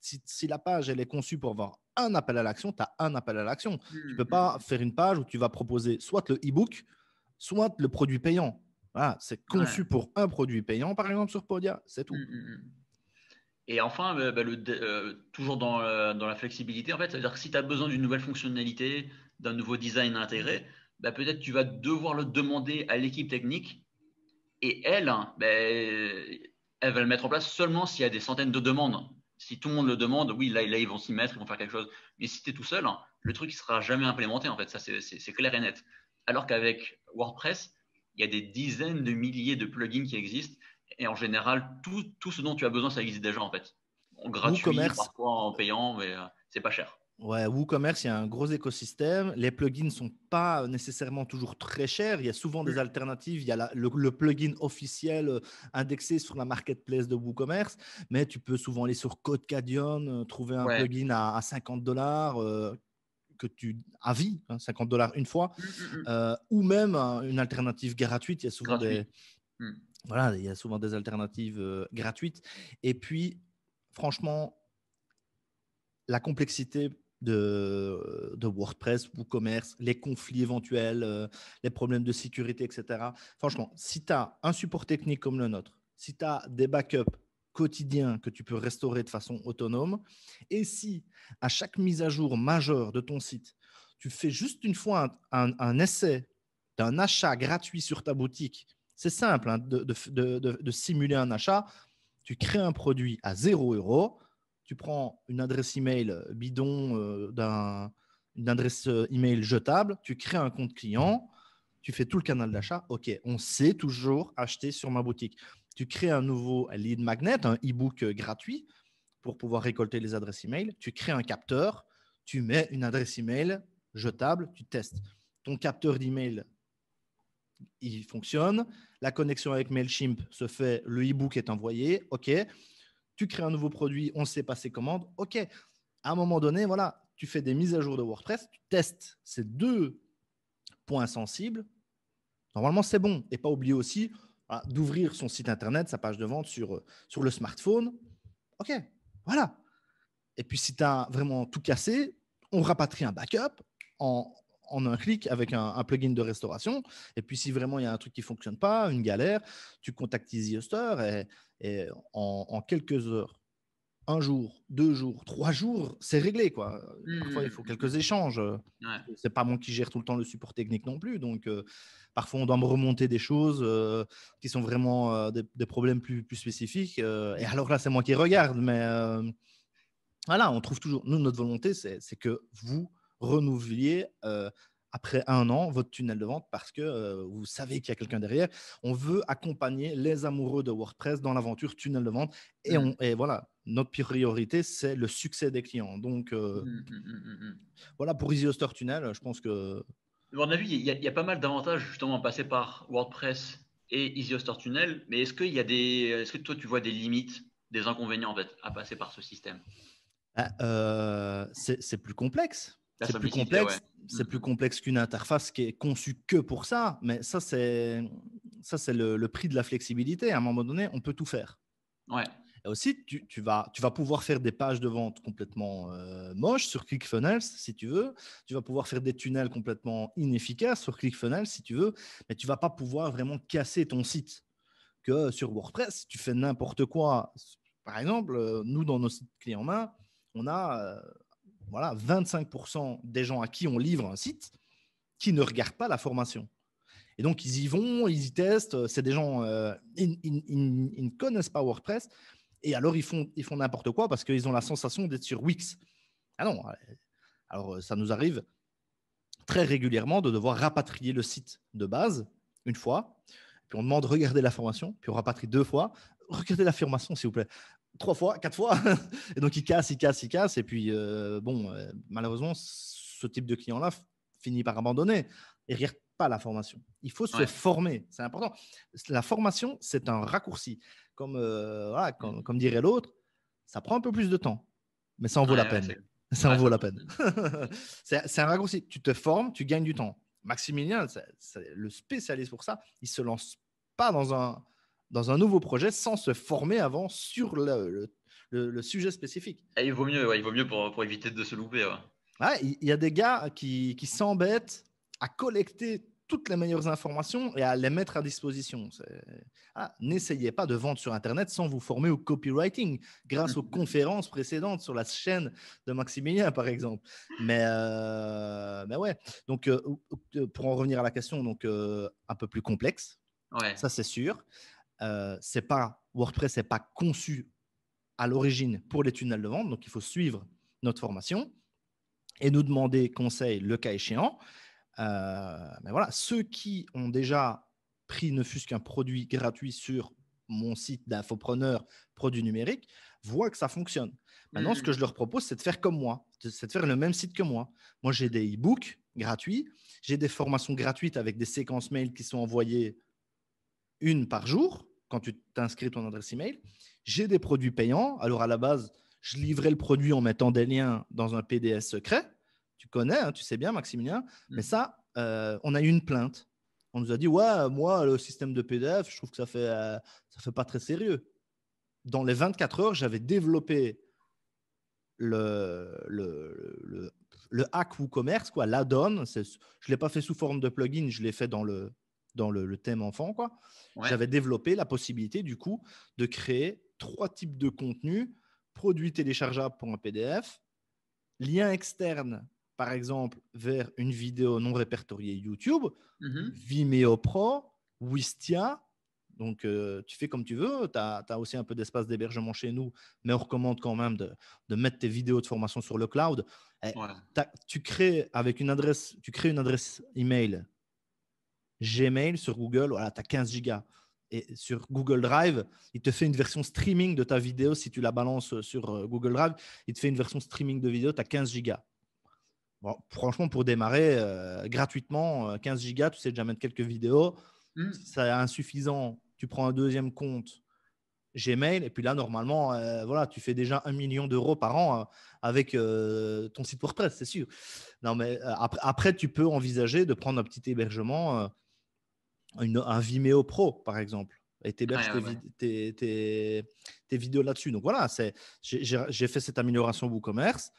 Si la page elle est conçue pour avoir un appel à l'action, tu as un appel à l'action. Tu peux pas faire une page où tu vas proposer soit le e-book, soit le produit payant. Voilà, c'est ouais. conçu pour un produit payant, par exemple, sur Podia, c'est tout. Et enfin, toujours dans la flexibilité, en fait, c'est-à-dire que si tu as besoin d'une nouvelle fonctionnalité, d'un nouveau design intégré, peut-être tu vas devoir le demander à l'équipe technique et elle, hein, elle va le mettre en place seulement s'il y a des centaines de demandes. Si tout le monde le demande, oui, là ils vont s'y mettre, ils vont faire quelque chose. Mais si tu es tout seul, hein, le truc ne sera jamais implémenté, en fait, ça c'est clair et net. Alors qu'avec WordPress, il y a des dizaines de milliers de plugins qui existent et en général, tout ce dont tu as besoin, ça existe déjà, en fait. En gratuit, WooCommerce, parfois en payant, mais c'est pas cher. ouais, WooCommerce, il y a un gros écosystème. Les plugins ne sont pas nécessairement toujours très chers. Il y a souvent des alternatives. Il y a le plugin officiel indexé sur la marketplace de WooCommerce, mais tu peux souvent aller sur Codecadyon, trouver un Ouais. plugin à 50 $ que tu à vie, hein, 50 $ une fois, ou même une alternative gratuite. Il y a souvent Gratuit. Mm. voilà, il y a souvent des alternatives gratuites. Et puis, franchement, la complexité de WordPress, WooCommerce, les conflits éventuels, les problèmes de sécurité, etc. Franchement, si tu as un support technique comme le nôtre, si tu as des backups quotidiens que tu peux restaurer de façon autonome, et si à chaque mise à jour majeure de ton site, tu fais juste une fois un essai d'un achat gratuit sur ta boutique, c'est simple hein, de simuler un achat, tu crées un produit à 0 €, tu prends une adresse email bidon une adresse email jetable, tu crées un compte client, tu fais tout le canal d'achat. OK, on sait toujours acheter sur ma boutique. Tu crées un nouveau lead magnet, un e-book gratuit pour pouvoir récolter les adresses email. Tu crées un capteur, tu mets une adresse email jetable, tu testes. Ton capteur d'email, il fonctionne. La connexion avec Mailchimp se fait, le e-book est envoyé. OK, tu crées un nouveau produit, on sait passer commande. OK, à un moment donné, voilà, tu fais des mises à jour de WordPress, tu testes ces deux points sensibles. Normalement, c'est bon. Et pas oublier aussi d'ouvrir son site internet, sa page de vente sur le smartphone. OK, voilà. Et puis, si tu as vraiment tout cassé, on rapatrie un backup en un clic avec un plugin de restauration. Et puis, si vraiment il y a un truc qui ne fonctionne pas, une galère, tu contactes EasyHoster et en quelques heures, un jour, 2 jours, 3 jours, c'est réglé, quoi. Parfois, il faut quelques échanges. Ouais. C'est pas moi qui gère tout le temps le support technique non plus. Donc, parfois, on doit me remonter des choses qui sont vraiment des problèmes plus spécifiques. Et alors là, c'est moi qui regarde. Mais voilà, on trouve toujours. Nous, notre volonté, c'est que vous renouveliez après 1 an votre tunnel de vente parce que vous savez qu'il y a quelqu'un derrière. On veut accompagner les amoureux de WordPress dans l'aventure tunnel de vente. Et voilà, notre priorité, c'est le succès des clients. Donc, voilà pour Easy Hoster Tunnel. Je pense que. À mon avis, il y a pas mal d'avantages justement à passer par WordPress et Easy Hoster Tunnel, mais est-ce que toi tu vois des limites, des inconvénients en fait à passer par ce système? C'est plus complexe. La C'est plus simplicité, ouais. complexe. C'est plus complexe qu'une interface qui est conçue que pour ça. Mais ça, c'est le prix de la flexibilité. À un moment donné, on peut tout faire. Ouais. Et aussi, tu vas pouvoir faire des pages de vente complètement moches sur ClickFunnels, si tu veux. Tu vas pouvoir faire des tunnels complètement inefficaces sur ClickFunnels, si tu veux. Mais tu ne vas pas pouvoir vraiment casser ton site. Que sur WordPress, si tu fais n'importe quoi. Par exemple, nous, dans nos sites clés en main, on a voilà, 25% des gens à qui on livre un site qui ne regardent pas la formation. Et donc, ils y vont, ils y testent. C'est des gens, ils ne connaissent pas WordPress. Et alors, ils font n'importe quoi parce qu'ils ont la sensation d'être sur Wix. Ah non. Alors, ça nous arrive très régulièrement de devoir rapatrier le site de base une fois. puis on demande de regarder la formation, puis on rapatrie 2 fois. Regardez la formation, s'il vous plaît. 3 fois, 4 fois. Et donc, il casse. Et puis, malheureusement, ce type de client-là finit par abandonner et ne regarde pas la formation. Il faut se former. C'est important. La formation, c'est un raccourci. Comme dirait l'autre, ça prend un peu plus de temps, mais ça en vaut la peine. Ça en vaut la peine. C'est un raccourci. Tu te formes, tu gagnes du temps. Maximilien, c'est le spécialiste pour ça. Il ne se lance pas dans un nouveau projet sans se former avant sur le sujet spécifique. Et il vaut mieux pour éviter de se louper. Il y a des gars qui s'embêtent à collecter toutes les meilleures informations et à les mettre à disposition. N'essayez pas de vendre sur Internet sans vous former au copywriting, grâce aux conférences précédentes sur la chaîne de Maximilien, par exemple. Mais ouais. Donc, pour en revenir à la question, donc, un peu plus complexe, ça c'est sûr. WordPress n'est pas conçu à l'origine pour les tunnels de vente, donc il faut suivre notre formation et nous demander conseil le cas échéant. Mais voilà, ceux qui ont déjà pris ne fût-ce qu'un produit gratuit sur mon site d'infopreneur produits numériques voient que ça fonctionne. Maintenant, ce que je leur propose, c'est de faire comme moi, c'est de faire le même site que moi. Moi, j'ai des e-books gratuits, j'ai des formations gratuites avec des séquences mail qui sont envoyées une par jour quand tu t'inscris ton adresse email. J'ai des produits payants. Alors, à la base, je livrais le produit en mettant des liens dans un PDF secret. Tu connais, hein, tu sais bien, Maximilien. Mais ça, on a eu une plainte. On nous a dit, ouais, moi, le système de PDF, je trouve que ça fait pas très sérieux. Dans les 24 heures, j'avais développé le hack WooCommerce, quoi, l'add-on. Je ne l'ai pas fait sous forme de plugin, je l'ai fait dans le thème enfant, quoi. J'avais développé la possibilité, du coup, de créer 3 types de contenus: produits téléchargeables pour un PDF, lien externe, par exemple, vers une vidéo non répertoriée YouTube, Vimeo Pro, Wistia. Donc, tu fais comme tu veux. Tu as aussi un peu d'espace d'hébergement chez nous, mais on recommande quand même de mettre tes vidéos de formation sur le cloud. Tu crées une adresse email Gmail sur Google, voilà, tu as 15 gigas. Et sur Google Drive, il te fait une version streaming de ta vidéo. Si tu la balances sur Google Drive, il te fait une version streaming de vidéo, tu as 15 gigas. Bon, franchement, pour démarrer gratuitement, 15 gigas, tu sais déjà mettre quelques vidéos. C'est insuffisant. Tu prends un deuxième compte Gmail et puis là, normalement, voilà, tu fais déjà 1 million d'euros par an avec ton site WordPress, c'est sûr. Non, mais après, tu peux envisager de prendre un petit hébergement, un Vimeo Pro, par exemple, et tu héberges tes vidéos là-dessus. Donc voilà, j'ai fait cette amélioration WooCommerce.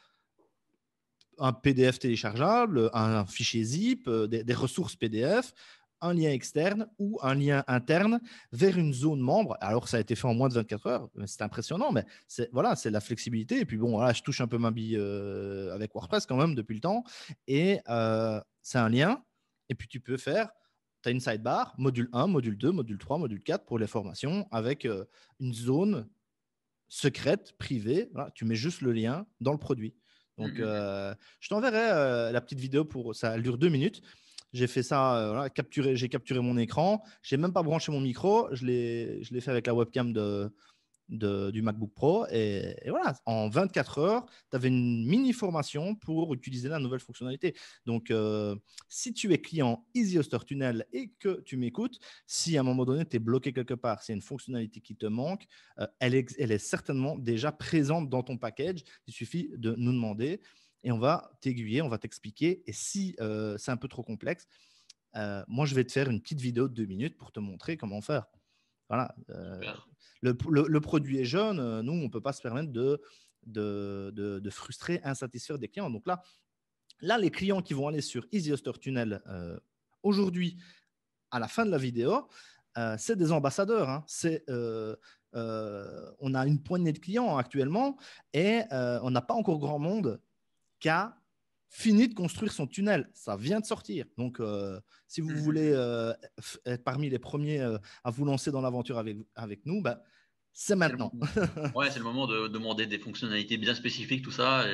Un PDF téléchargeable, un fichier zip, des ressources PDF, un lien externe ou un lien interne vers une zone membre. Alors, ça a été fait en moins de 24 heures. C'est impressionnant, mais c'est la flexibilité. Et puis, bon, voilà, je touche un peu ma bille avec WordPress quand même depuis le temps. Et c'est un lien. Et puis, tu peux faire, tu as une sidebar, module 1, module 2, module 3, module 4 pour les formations avec une zone secrète, privée. Voilà, tu mets juste le lien dans le produit. Donc, je t'enverrai la petite vidéo ça. Elle dure 2 minutes. J'ai fait ça, j'ai capturé mon écran. Je n'ai même pas branché mon micro. Je l'ai fait avec la webcam du MacBook Pro. Et voilà, en 24 heures, tu avais une mini formation pour utiliser la nouvelle fonctionnalité. Donc, si tu es client Easy Hoster Tunnel et que tu m'écoutes, si à un moment donné, tu es bloqué quelque part, c'est une fonctionnalité qui te manque, elle est certainement déjà présente dans ton package. Il suffit de nous demander et on va t'aiguiller, on va t'expliquer. Et si c'est un peu trop complexe, moi, je vais te faire une petite vidéo de 2 minutes pour te montrer comment faire. Voilà. Le produit est jeune. Nous, on ne peut pas se permettre de frustrer, insatisfaire des clients. Donc là, les clients qui vont aller sur Easy Hoster Tunnel aujourd'hui, à la fin de la vidéo, c'est des ambassadeurs. Hein. On a une poignée de clients actuellement et on n'a pas encore grand monde qui a fini de construire son tunnel. Ça vient de sortir. Donc, si vous voulez être parmi les premiers à vous lancer dans l'aventure avec nous, c'est maintenant. C'est le moment de demander des fonctionnalités bien spécifiques, tout ça.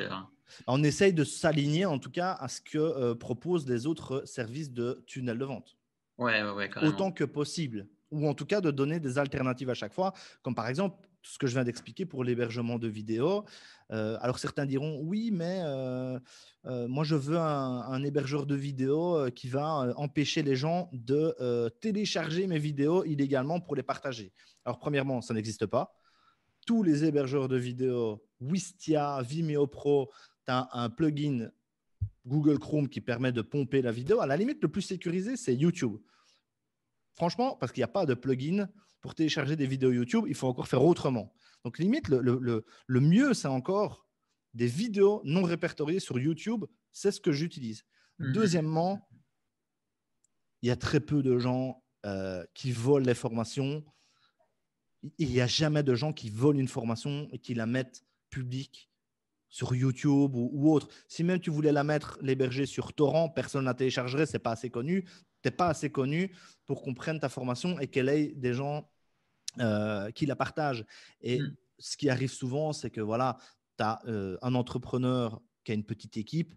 On essaye de s'aligner, en tout cas, à ce que proposent les autres services de tunnel de vente. Carrément. Autant que possible. ou en tout cas de donner des alternatives à chaque fois, comme par exemple ce que je viens d'expliquer pour l'hébergement de vidéos. Alors certains diront oui, mais moi je veux un hébergeur de vidéos qui va empêcher les gens de télécharger mes vidéos illégalement pour les partager. Alors premièrement, ça n'existe pas. Tous les hébergeurs de vidéos, Wistia, Vimeo Pro, tu as un plugin Google Chrome qui permet de pomper la vidéo. À la limite, le plus sécurisé, c'est YouTube. Franchement, parce qu'il n'y a pas de plugin pour télécharger des vidéos YouTube, il faut encore faire autrement. Donc, limite, le mieux, c'est encore des vidéos non répertoriées sur YouTube. C'est ce que j'utilise. Deuxièmement, il y a très peu de gens qui volent les formations. Il n'y a jamais de gens qui volent une formation et qui la mettent publique sur YouTube ou autre. Si même tu voulais la mettre, l'héberger sur Torrent, personne ne la téléchargerait, c'est pas assez connu. Tu n'es pas assez connu pour qu'on prenne ta formation et qu'elle ait des gens qui la partagent. Et ce qui arrive souvent, c'est que voilà, tu as un entrepreneur qui a une petite équipe,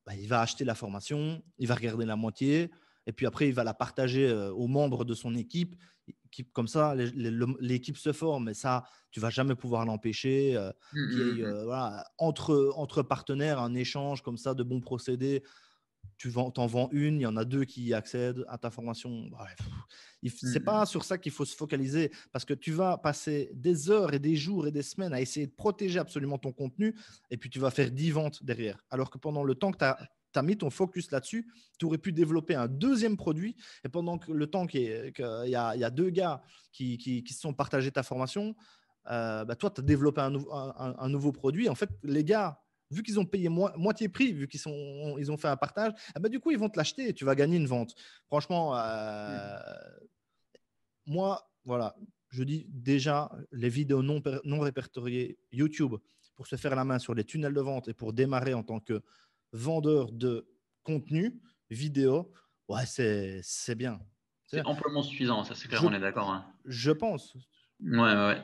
bah, il va acheter la formation, il va regarder la moitié, et puis après, il va la partager aux membres de son équipe. Comme ça, l'équipe se forme, mais ça, tu ne vas jamais pouvoir l'empêcher. Qu'il y ait voilà, entre partenaires un échange comme ça de bons procédés. Tu t'en vends une, il y en a deux qui accèdent à ta formation. Bref, c'est pas sur ça qu'il faut se focaliser parce que tu vas passer des heures et des jours et des semaines à essayer de protéger absolument ton contenu et puis tu vas faire 10 ventes derrière. Alors que pendant le temps que tu as mis ton focus là-dessus, tu aurais pu développer un deuxième produit et pendant que le temps qu'il y a deux gars qui se sont partagés ta formation, bah toi, tu as développé un nouveau produit. En fait, les gars, vu qu'ils ont payé moitié prix, vu qu'ils ont fait un partage, bah, du coup, ils vont te l'acheter et tu vas gagner une vente. Franchement, moi, voilà, je dis déjà, les vidéos non répertoriées YouTube pour se faire la main sur les tunnels de vente et pour démarrer en tant que vendeur de contenu vidéo, ouais, c'est bien. C'est amplement suffisant, ça c'est clair, Je, on est d'accord. Hein. je pense. Ouais.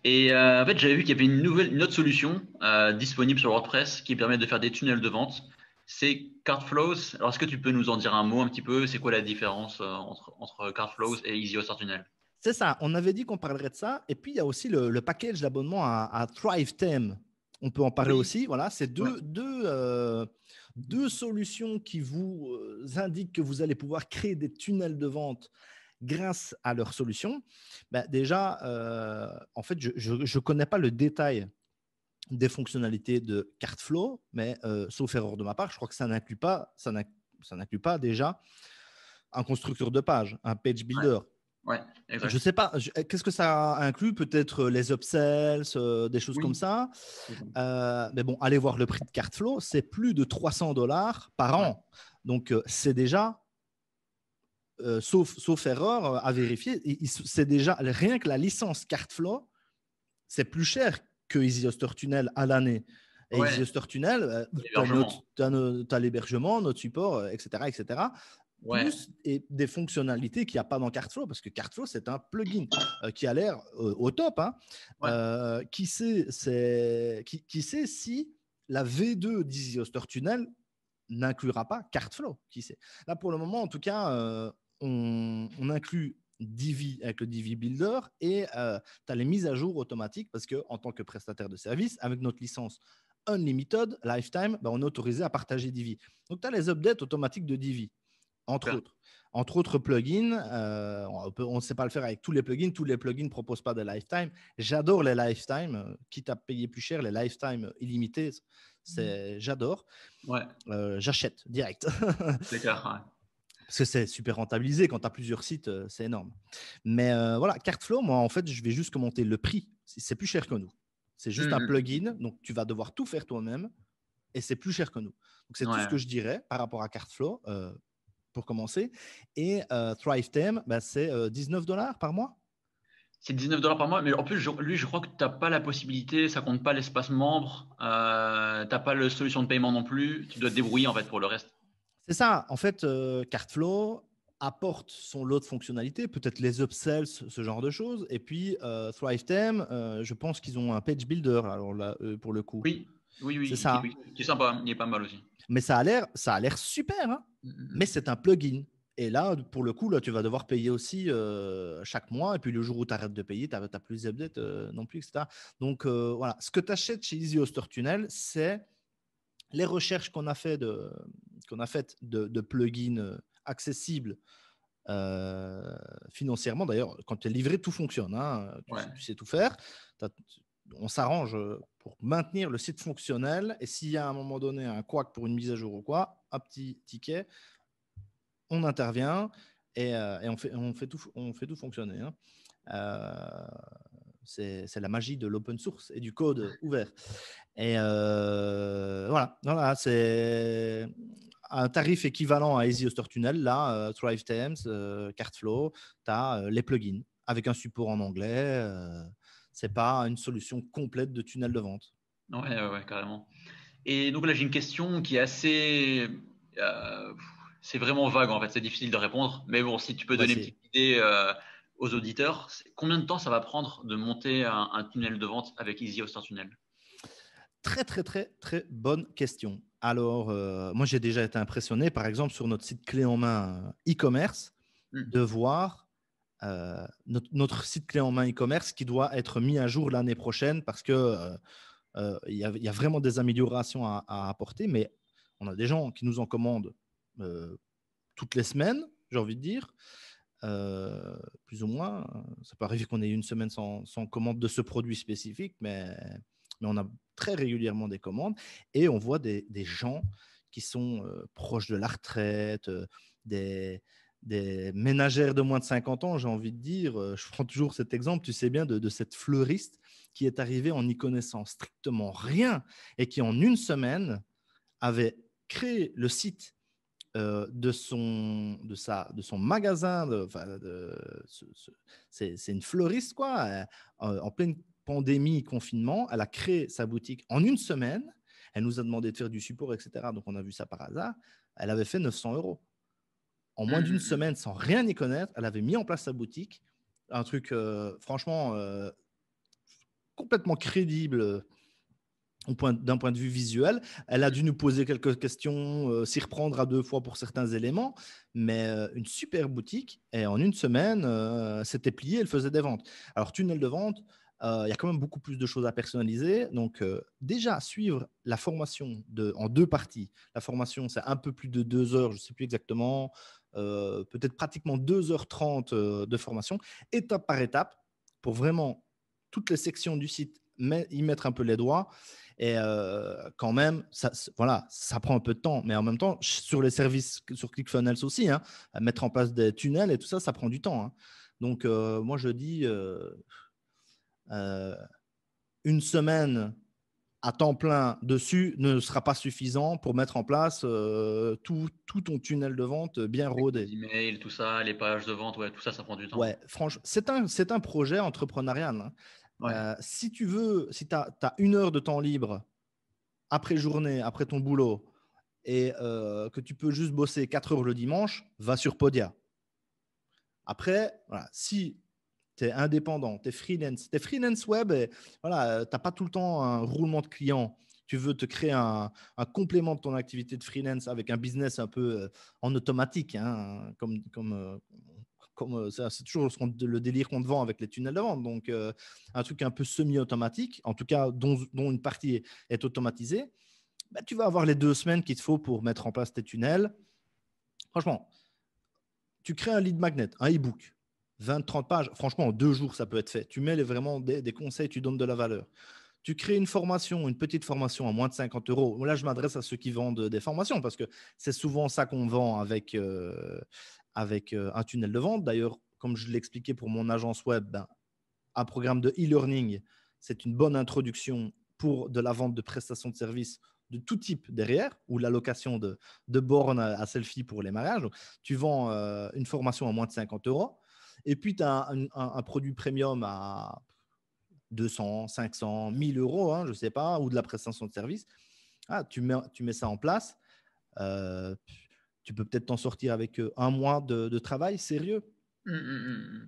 Et en fait, j'avais vu qu'il y avait une autre solution disponible sur WordPress qui permet de faire des tunnels de vente. C'est Cardflows. Alors, est-ce que tu peux nous en dire un mot un petit peu? C'est quoi la différence entre Cardflows et Easy Hoster Tunnel? C'est ça, on avait dit qu'on parlerait de ça. Et puis, il y a aussi le package d'abonnement à ThriveTime. On peut en parler aussi. Voilà, c'est deux solutions qui vous indiquent que vous allez pouvoir créer des tunnels de vente grâce à leur solution. Ben, déjà, en fait, je ne connais pas le détail des fonctionnalités de Cardflow, mais sauf erreur de ma part, je crois que ça n'inclut pas déjà un constructeur de page, un page builder. Ouais, exact. Je sais pas, qu'est-ce que ça inclut? Peut-être les upsells, des choses comme ça. Mais bon, allez voir le prix de Cardflow, c'est plus de $300 par an. Donc, c'est déjà, sauf erreur à vérifier, c'est déjà rien que la licence Cardflow, c'est plus cher que Easy Hoster Tunnel à l'année. Et Easy Hoster Tunnel, tu as l'hébergement, notre support, etc. Plus des fonctionnalités qu'il n'y a pas dans Cardflow, parce que Cardflow, c'est un plugin qui a l'air au top. Hein. Qui sait si la V2 d'Easy Hoster Tunnel n'inclura pas Cardflow? Qui sait? Là, pour le moment, en tout cas, on inclut Divi avec le Divi Builder et tu as les mises à jour automatiques parce qu'en tant que prestataire de service, avec notre licence Unlimited Lifetime, on est autorisé à partager Divi. Donc, tu as les updates automatiques de Divi. Entre autres plugins, on ne sait pas le faire avec tous les plugins. Tous les plugins ne proposent pas de lifetime. J'adore les lifetime, quitte à payer plus cher, les lifetime illimités, j'adore. J'achète direct. C'est clair, Parce que c'est super rentabilisé. Quand tu as plusieurs sites, c'est énorme. Mais voilà, Cardflow, moi, en fait, je vais juste commenter le prix. C'est plus cher que nous. C'est juste un plugin. Donc, tu vas devoir tout faire toi-même et c'est plus cher que nous. Donc, c'est tout ce que je dirais par rapport à Cardflow. Pour commencer. Et ThriveTime, c'est $19 par mois. C'est $19 par mois, mais en plus, lui, je crois que tu n'as pas la possibilité, ça compte pas l'espace membre, tu n'as pas la solution de paiement non plus, tu dois te débrouiller en fait pour le reste. C'est ça, en fait, Cardflow apporte son lot de fonctionnalités, peut-être les upsells, ce genre de choses. Et puis, ThriveTime, je pense qu'ils ont un page builder, alors là, pour le coup. Oui, c'est ça. C'est sympa, il est pas mal aussi. Mais ça a l'air super, hein. Mais c'est un plugin. Et là, pour le coup, là, tu vas devoir payer aussi chaque mois. Et puis le jour où tu arrêtes de payer, tu n'as plus les updates non plus, etc. Donc voilà, ce que tu achètes chez Easy Hoster Tunnel, c'est les recherches qu'on a faites de plugins accessibles financièrement. D'ailleurs, quand tu es livré, tout fonctionne. Hein. Ouais. Tu sais tout faire. On s'arrange pour maintenir le site fonctionnel. Et s'il y a à un moment donné un couac pour une mise à jour ou quoi, un petit ticket, on intervient et on fait tout fonctionner. Hein. C'est la magie de l'open source et du code ouvert. Et voilà, c'est un tarif équivalent à Easy Hoster Tunnel. Là, Thrive Themes, Cartflow, tu as les plugins avec un support en anglais. C'est pas une solution complète de tunnel de vente. Ouais, carrément. Et donc là, j'ai une question qui est assez. C'est vraiment vague en fait, c'est difficile de répondre. Mais bon, si tu peux On va donner une essayer. petite idée aux auditeurs, combien de temps ça va prendre de monter un tunnel de vente avec Easy Hoster Tunnel? Très, très, très, très bonne question. Alors, moi, j'ai déjà été impressionné, par exemple, sur notre site clé en main e-commerce, de voir notre site clé en main e-commerce qui doit être mis à jour l'année prochaine parce que il y a vraiment des améliorations à apporter, mais on a des gens qui nous en commandent toutes les semaines, j'ai envie de dire, plus ou moins. Ça peut arriver qu'on ait une semaine sans commande de ce produit spécifique, mais on a très régulièrement des commandes et on voit des gens qui sont proches de la retraite, des ménagères de moins de 50 ans, j'ai envie de dire. Je prends toujours cet exemple, tu sais bien, de cette fleuriste qui est arrivée en n'y connaissant strictement rien et qui, en une semaine, avait créé le site de son magasin. C'est une fleuriste, quoi. En pleine pandémie, confinement, elle a créé sa boutique en une semaine. Elle nous a demandé de faire du support, etc. Donc, on a vu ça par hasard. Elle avait fait 900 euros. En moins d'une semaine, sans rien y connaître, elle avait mis en place sa boutique. Un truc, franchement, complètement crédible d'un point de vue visuel. Elle a dû nous poser quelques questions, s'y reprendre à deux fois pour certains éléments, mais une super boutique. Et en une semaine, c'était plié, elle faisait des ventes. Alors, tunnel de vente, il y a quand même beaucoup plus de choses à personnaliser. Donc, déjà, suivre la formation en deux parties. La formation, c'est un peu plus de 2 heures, je ne sais plus exactement, peut-être pratiquement 2h30 de formation, étape par étape, pour vraiment toutes les sections du site, y mettre un peu les doigts. Et quand même, voilà, ça prend un peu de temps. Mais en même temps, sur les services, sur ClickFunnels aussi, hein, à mettre en place des tunnels et tout ça, ça prend du temps. Hein. Donc, moi, je dis une semaine à temps plein dessus ne sera pas suffisant pour mettre en place tout ton tunnel de vente bien rodé. Les emails, tout ça, les pages de vente, ouais, tout ça, ça prend du temps. Ouais, franchement, c'est un projet entrepreneurial. Hein. Ouais. Si tu as 1 heure de temps libre après journée, après ton boulot, et que tu peux juste bosser 4 heures le dimanche, va sur Podia. Après, voilà, si tu es indépendant, tu es freelance web, et voilà, tu n'as pas tout le temps un roulement de clients, tu veux te créer un complément de ton activité de freelance avec un business un peu en automatique, hein, comme c'est toujours le délire qu'on te vend avec les tunnels de vente. Donc, un truc un peu semi-automatique, en tout cas dont une partie est automatisée. Bah, tu vas avoir les 2 semaines qu'il te faut pour mettre en place tes tunnels. Franchement, tu crées un lead magnet, un e-book, 20-30 pages. Franchement, en 2 jours, ça peut être fait. Tu mets vraiment des conseils, tu donnes de la valeur. Tu crées une formation, une petite formation à moins de 50 euros. Là, je m'adresse à ceux qui vendent des formations parce que c'est souvent ça qu'on vend avec un tunnel de vente. D'ailleurs, comme je l'expliquais pour mon agence web, ben, un programme de e-learning, c'est une bonne introduction pour de la vente de prestations de services de tout type derrière, ou l'allocation de bornes à selfie pour les mariages. Donc, tu vends une formation à moins de 50 euros, et puis tu as un produit premium à 200, 500, 1000 euros, hein, je ne sais pas, ou de la prestation de service. Tu mets ça en place. Euh, Tu peux peut-être t'en sortir avec un mois de travail sérieux.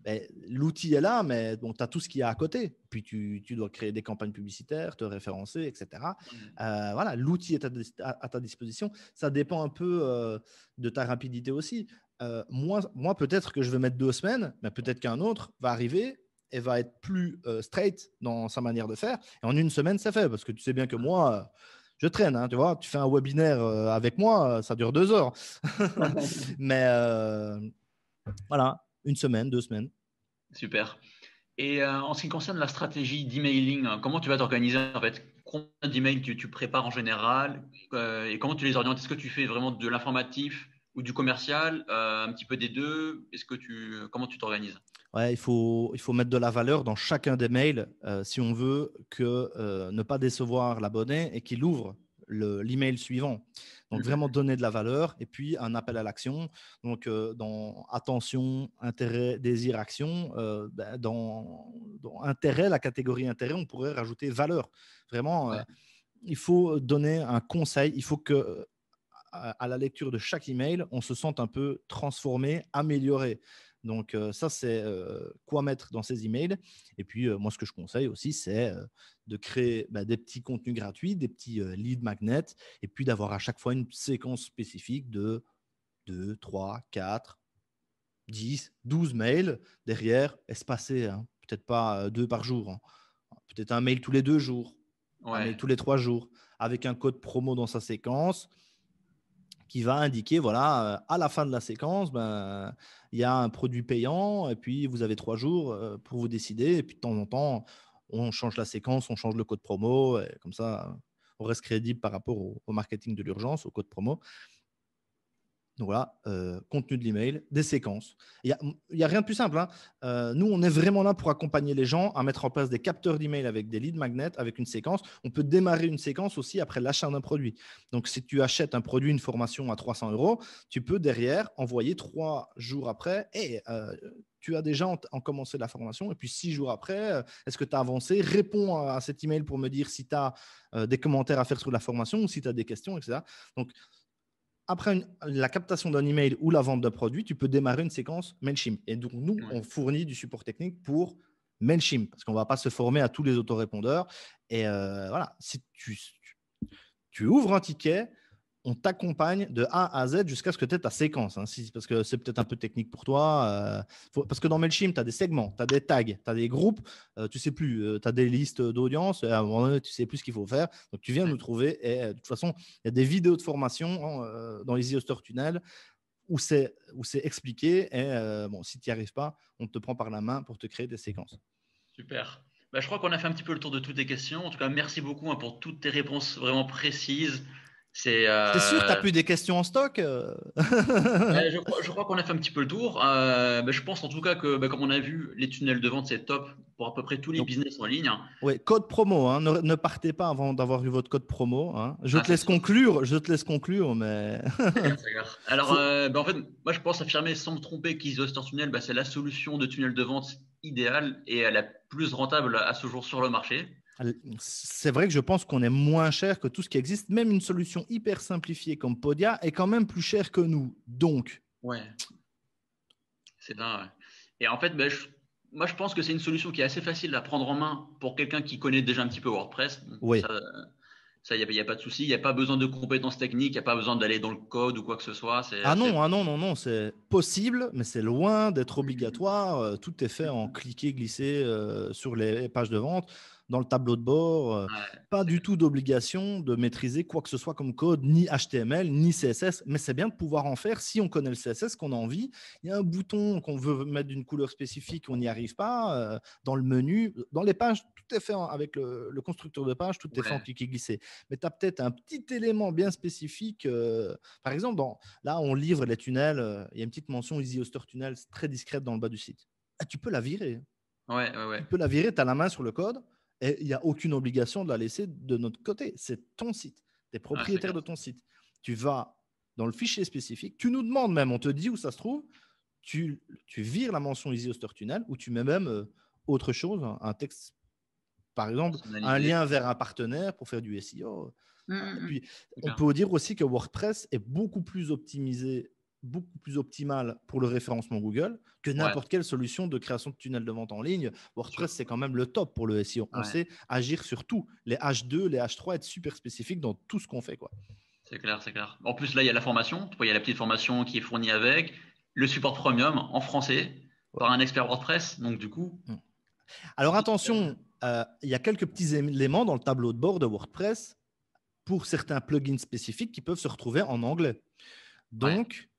Ben, l'outil est là, mais bon, tu as tout ce qu'il y a à côté. Puis tu dois créer des campagnes publicitaires, te référencer, etc. Voilà, l'outil est à ta disposition. Ça dépend un peu de ta rapidité aussi. moi, peut-être que je vais mettre 2 semaines, mais peut-être qu'un autre va arriver et va être plus straight dans sa manière de faire. Et en 1 semaine, c'est fait. Parce que tu sais bien que moi, je traîne. Hein, tu vois, tu fais un webinaire avec moi, ça dure 2 heures. Mais voilà, 1 semaine, 2 semaines. Super. Et en ce qui concerne la stratégie d'emailing, comment tu vas t'organiser en fait? Combien d'emails tu prépares en général et comment tu les orientes? Est-ce que tu fais vraiment de l'informatif ou du commercial, un petit peu des deux? Comment tu t'organises? Ouais, il faut mettre de la valeur dans chacun des mails si on veut ne pas décevoir l'abonné et qu'il ouvre l'email suivant. Donc, vraiment donner de la valeur et puis un appel à l'action. Donc, dans attention, intérêt, désir, action, dans intérêt, la catégorie intérêt, on pourrait rajouter valeur. Vraiment, Ouais, il faut donner un conseil. Il faut que à la lecture de chaque email, on se sente un peu transformé, amélioré. Donc, ça, c'est quoi mettre dans ces emails. Et puis, moi, ce que je conseille aussi, c'est de créer des petits contenus gratuits, des petits lead magnets, et puis d'avoir à chaque fois une séquence spécifique de 2, 3, 4, 10, 12 mails derrière, espacés, hein. Peut-être pas 2 par jour, hein. Peut-être un mail tous les 2 jours, un ouais, mail tous les 3 jours, avec un code promo dans sa séquence qui va indiquer, voilà, à la fin de la séquence, il y a un produit payant et puis vous avez 3 jours pour vous décider. Et puis de temps en temps, on change la séquence, on change le code promo. Et comme ça, on reste crédible par rapport au marketing de l'urgence, au code promo. Donc voilà, contenu de l'email, des séquences. Il y a rien de plus simple, hein. Nous, on est vraiment là pour accompagner les gens à mettre en place des capteurs d'email avec des lead magnets, avec une séquence. On peut démarrer une séquence aussi après l'achat d'un produit. Donc, si tu achètes un produit, une formation à 300 euros, tu peux derrière envoyer 3 jours après et tu as déjà commencé la formation. Et puis, 6 jours après, est-ce que tu as avancé? Réponds à cet email pour me dire si tu as des commentaires à faire sur la formation ou si tu as des questions, etc. Donc, après la captation d'un email ou la vente d'un produit, tu peux démarrer une séquence Mailchimp. Et donc, nous, ouais. on fournit du support technique pour Mailchimp parce qu'on ne va pas se former à tous les autorépondeurs. Et voilà, si tu ouvres un ticket, on t'accompagne de A à Z jusqu'à ce que tu aies ta séquence. Hein, parce que c'est peut-être un peu technique pour toi. Parce que dans Mailchimp, tu as des segments, tu as des tags, tu as des groupes, tu ne sais plus, tu as des listes d'audience. À un moment donné, tu ne sais plus ce qu'il faut faire. Donc, tu viens nous trouver. Et de toute façon, il y a des vidéos de formation dans Easy Hoster Tunnel où c'est expliqué. Et bon, si tu n'y arrives pas, on te prend par la main pour te créer des séquences. Super. Bah, je crois qu'on a fait un petit peu le tour de toutes les questions. En tout cas, merci beaucoup pour toutes tes réponses vraiment précises. C'est C'est sûr, tu n'as plus des questions en stock je crois qu'on a fait un petit peu le tour. Je pense en tout cas que, comme on a vu, les tunnels de vente, c'est top pour à peu près tous les Donc, business en ligne. oui, code promo. Hein. Ne partez pas avant d'avoir eu votre code promo. Hein. Je Ah, te c'est laisse sûr. conclure. Je te laisse conclure, mais C'est clair, c'est clair. Alors, faut... en fait, moi, je pense affirmer sans me tromper qu'EasyHoster Tunnel, c'est la solution de tunnel de vente idéale et la plus rentable à ce jour sur le marché. c'est vrai que je pense qu'on est moins cher que tout ce qui existe. Même une solution hyper simplifiée comme Podia est quand même plus chère que nous. Donc, Ouais, c'est dingue. Ouais. Et en fait, moi, je pense que c'est une solution qui est assez facile à prendre en main pour quelqu'un qui connaît déjà un petit peu WordPress. Bon, oui. ça, il n'y a pas de souci. Il n'y a pas besoin de compétences techniques. Il n'y a pas besoin d'aller dans le code ou quoi que ce soit. Ah non, ah non, non, non, c'est possible, mais c'est loin d'être obligatoire. Tout est fait en cliquer, glisser sur les pages de vente, dans le tableau de bord. Ouais, Pas c'est du clair. tout d'obligation de maîtriser quoi que ce soit comme code, ni HTML, ni CSS, mais c'est bien de pouvoir en faire si on connaît le CSS, qu'on a envie. Il y a un bouton qu'on veut mettre d'une couleur spécifique, on n'y arrive pas. Dans le menu, dans les pages, tout est fait avec le constructeur de page, tout est fait en Ouais, cliquer, glisser. Mais tu as peut-être un petit élément bien spécifique. Par exemple, là, on livre les tunnels. Il y a une petite mention Easy Hoster Tunnel très discrète dans le bas du site. Ah, tu peux la virer. ouais, ouais, Tu ouais. peux la virer, tu as la main sur le code et il n'y a aucune obligation de la laisser de notre côté. C'est ton site. Tu es Ouais, c'est propriétaire clair. de ton site. Tu vas dans le fichier spécifique, tu nous demandes même, on te dit où ça se trouve, tu vires la mention Easy Hoster Tunnel ou tu mets même autre chose, un texte, par exemple, un Personnalisé. lien vers un partenaire pour faire du SEO. Et puis, C'est on clair. peut dire aussi que WordPress est beaucoup plus optimisé, beaucoup plus optimal pour le référencement Google que Ouais, n'importe quelle solution de création de tunnels de vente en ligne. sûr. WordPress, c'est quand même le top pour le SEO. On Ouais, sait agir sur tout. Les H2, les H3, être super spécifiques dans tout ce qu'on fait, quoi. c'est clair, c'est clair. En plus, là, il y a la formation. Il y a la petite formation qui est fournie avec. le support premium en français par un expert WordPress. Donc, du coup. Alors, attention, il y a quelques petits éléments dans le tableau de bord de WordPress pour certains plugins spécifiques qui peuvent se retrouver en anglais. Donc,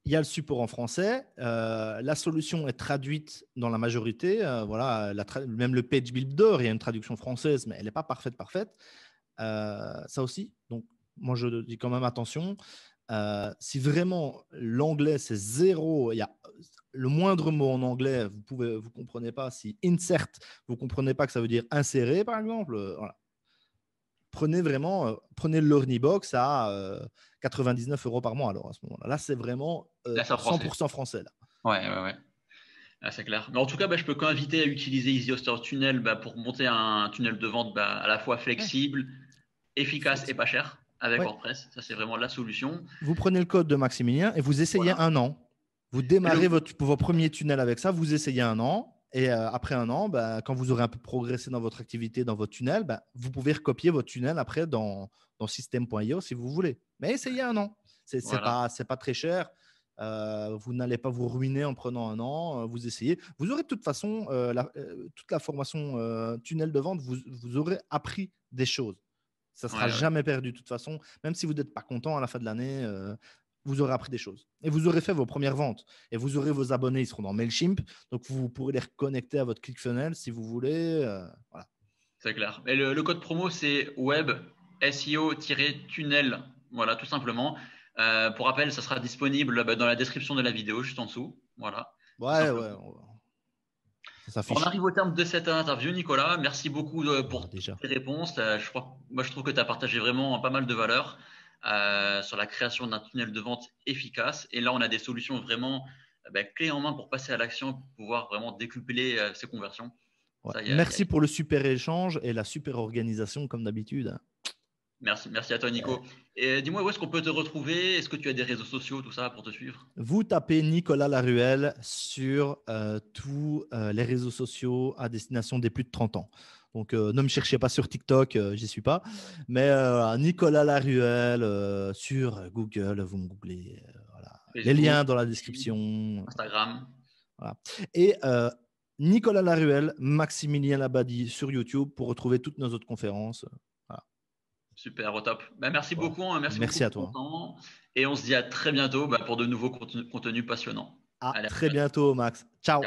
il y a le support en français. La solution est traduite dans la majorité. Voilà, même le page builder, il y a une traduction française, mais elle n'est pas parfaite. Ça aussi. Donc, moi, je dis quand même attention. Si vraiment l'anglais, c'est zéro, il y a le moindre mot en anglais, vous comprenez pas. Si insert, vous comprenez pas que ça veut dire insérer, par exemple. Voilà. Prenez le LearnyBox à 99 € par mois. Alors à ce moment-là, là c'est vraiment là, 100% français. Là. Ouais. Ah, c'est clair. Mais en tout cas, je peux qu'inviter à utiliser EasyHoster Tunnel pour monter un tunnel de vente à la fois flexible, efficace et pas cher avec WordPress. Ça, c'est vraiment la solution. Vous prenez le code de Maximilien et vous essayez un an. Vous démarrez vos premiers tunnels avec ça, vous essayez un an. Et après un an, quand vous aurez un peu progressé dans votre activité, dans votre tunnel, vous pouvez recopier votre tunnel après dans system.io si vous voulez. Mais essayez un an. C'est pas très cher. Vous n'allez pas vous ruiner en prenant un an. Vous essayez. Vous aurez de toute façon toute la formation tunnel de vente. Vous aurez appris des choses. Ça ne sera jamais perdu de toute façon. Même si vous n'êtes pas content à la fin de l'année, vous aurez appris des choses. Et vous aurez fait vos premières ventes. Et vous aurez vos abonnés, ils seront dans Mailchimp. Donc, vous pourrez les reconnecter à votre ClickFunnels si vous voulez. Voilà. C'est clair. Et le code promo, c'est web SEO-tunnel. Voilà, tout simplement. Pour rappel, ça sera disponible dans la description de la vidéo, juste en dessous. Voilà. Ouais. On arrive au terme de cette interview, Nicolas. Merci beaucoup pour tes réponses. Je trouve que tu as partagé vraiment pas mal de valeurs sur la création d'un tunnel de vente efficace. Et là, on a des solutions vraiment clés en main pour passer à l'action, pour pouvoir vraiment décupler ces conversions. Ouais. Merci pour le super échange et la super organisation, comme d'habitude. Merci à toi, Nico. Et dis-moi, où est-ce qu'on peut te retrouver? Est-ce que tu as des réseaux sociaux, tout ça, pour te suivre? Vous tapez Nicolas Laruelle sur tous les réseaux sociaux à destination des plus de 30 ans. Donc, ne me cherchez pas sur TikTok, j'y suis pas. Mais Nicolas Laruelle sur Google, vous me googlez. Voilà. Facebook, les liens dans la description. Instagram. Voilà. Et Nicolas Laruelle, Maximilien Labadie sur YouTube pour retrouver toutes nos autres conférences. Voilà. Super, au top. Merci beaucoup. Merci à toi. Temps. Et on se dit à très bientôt pour de nouveaux contenus passionnants. Très bientôt, Max. Ciao.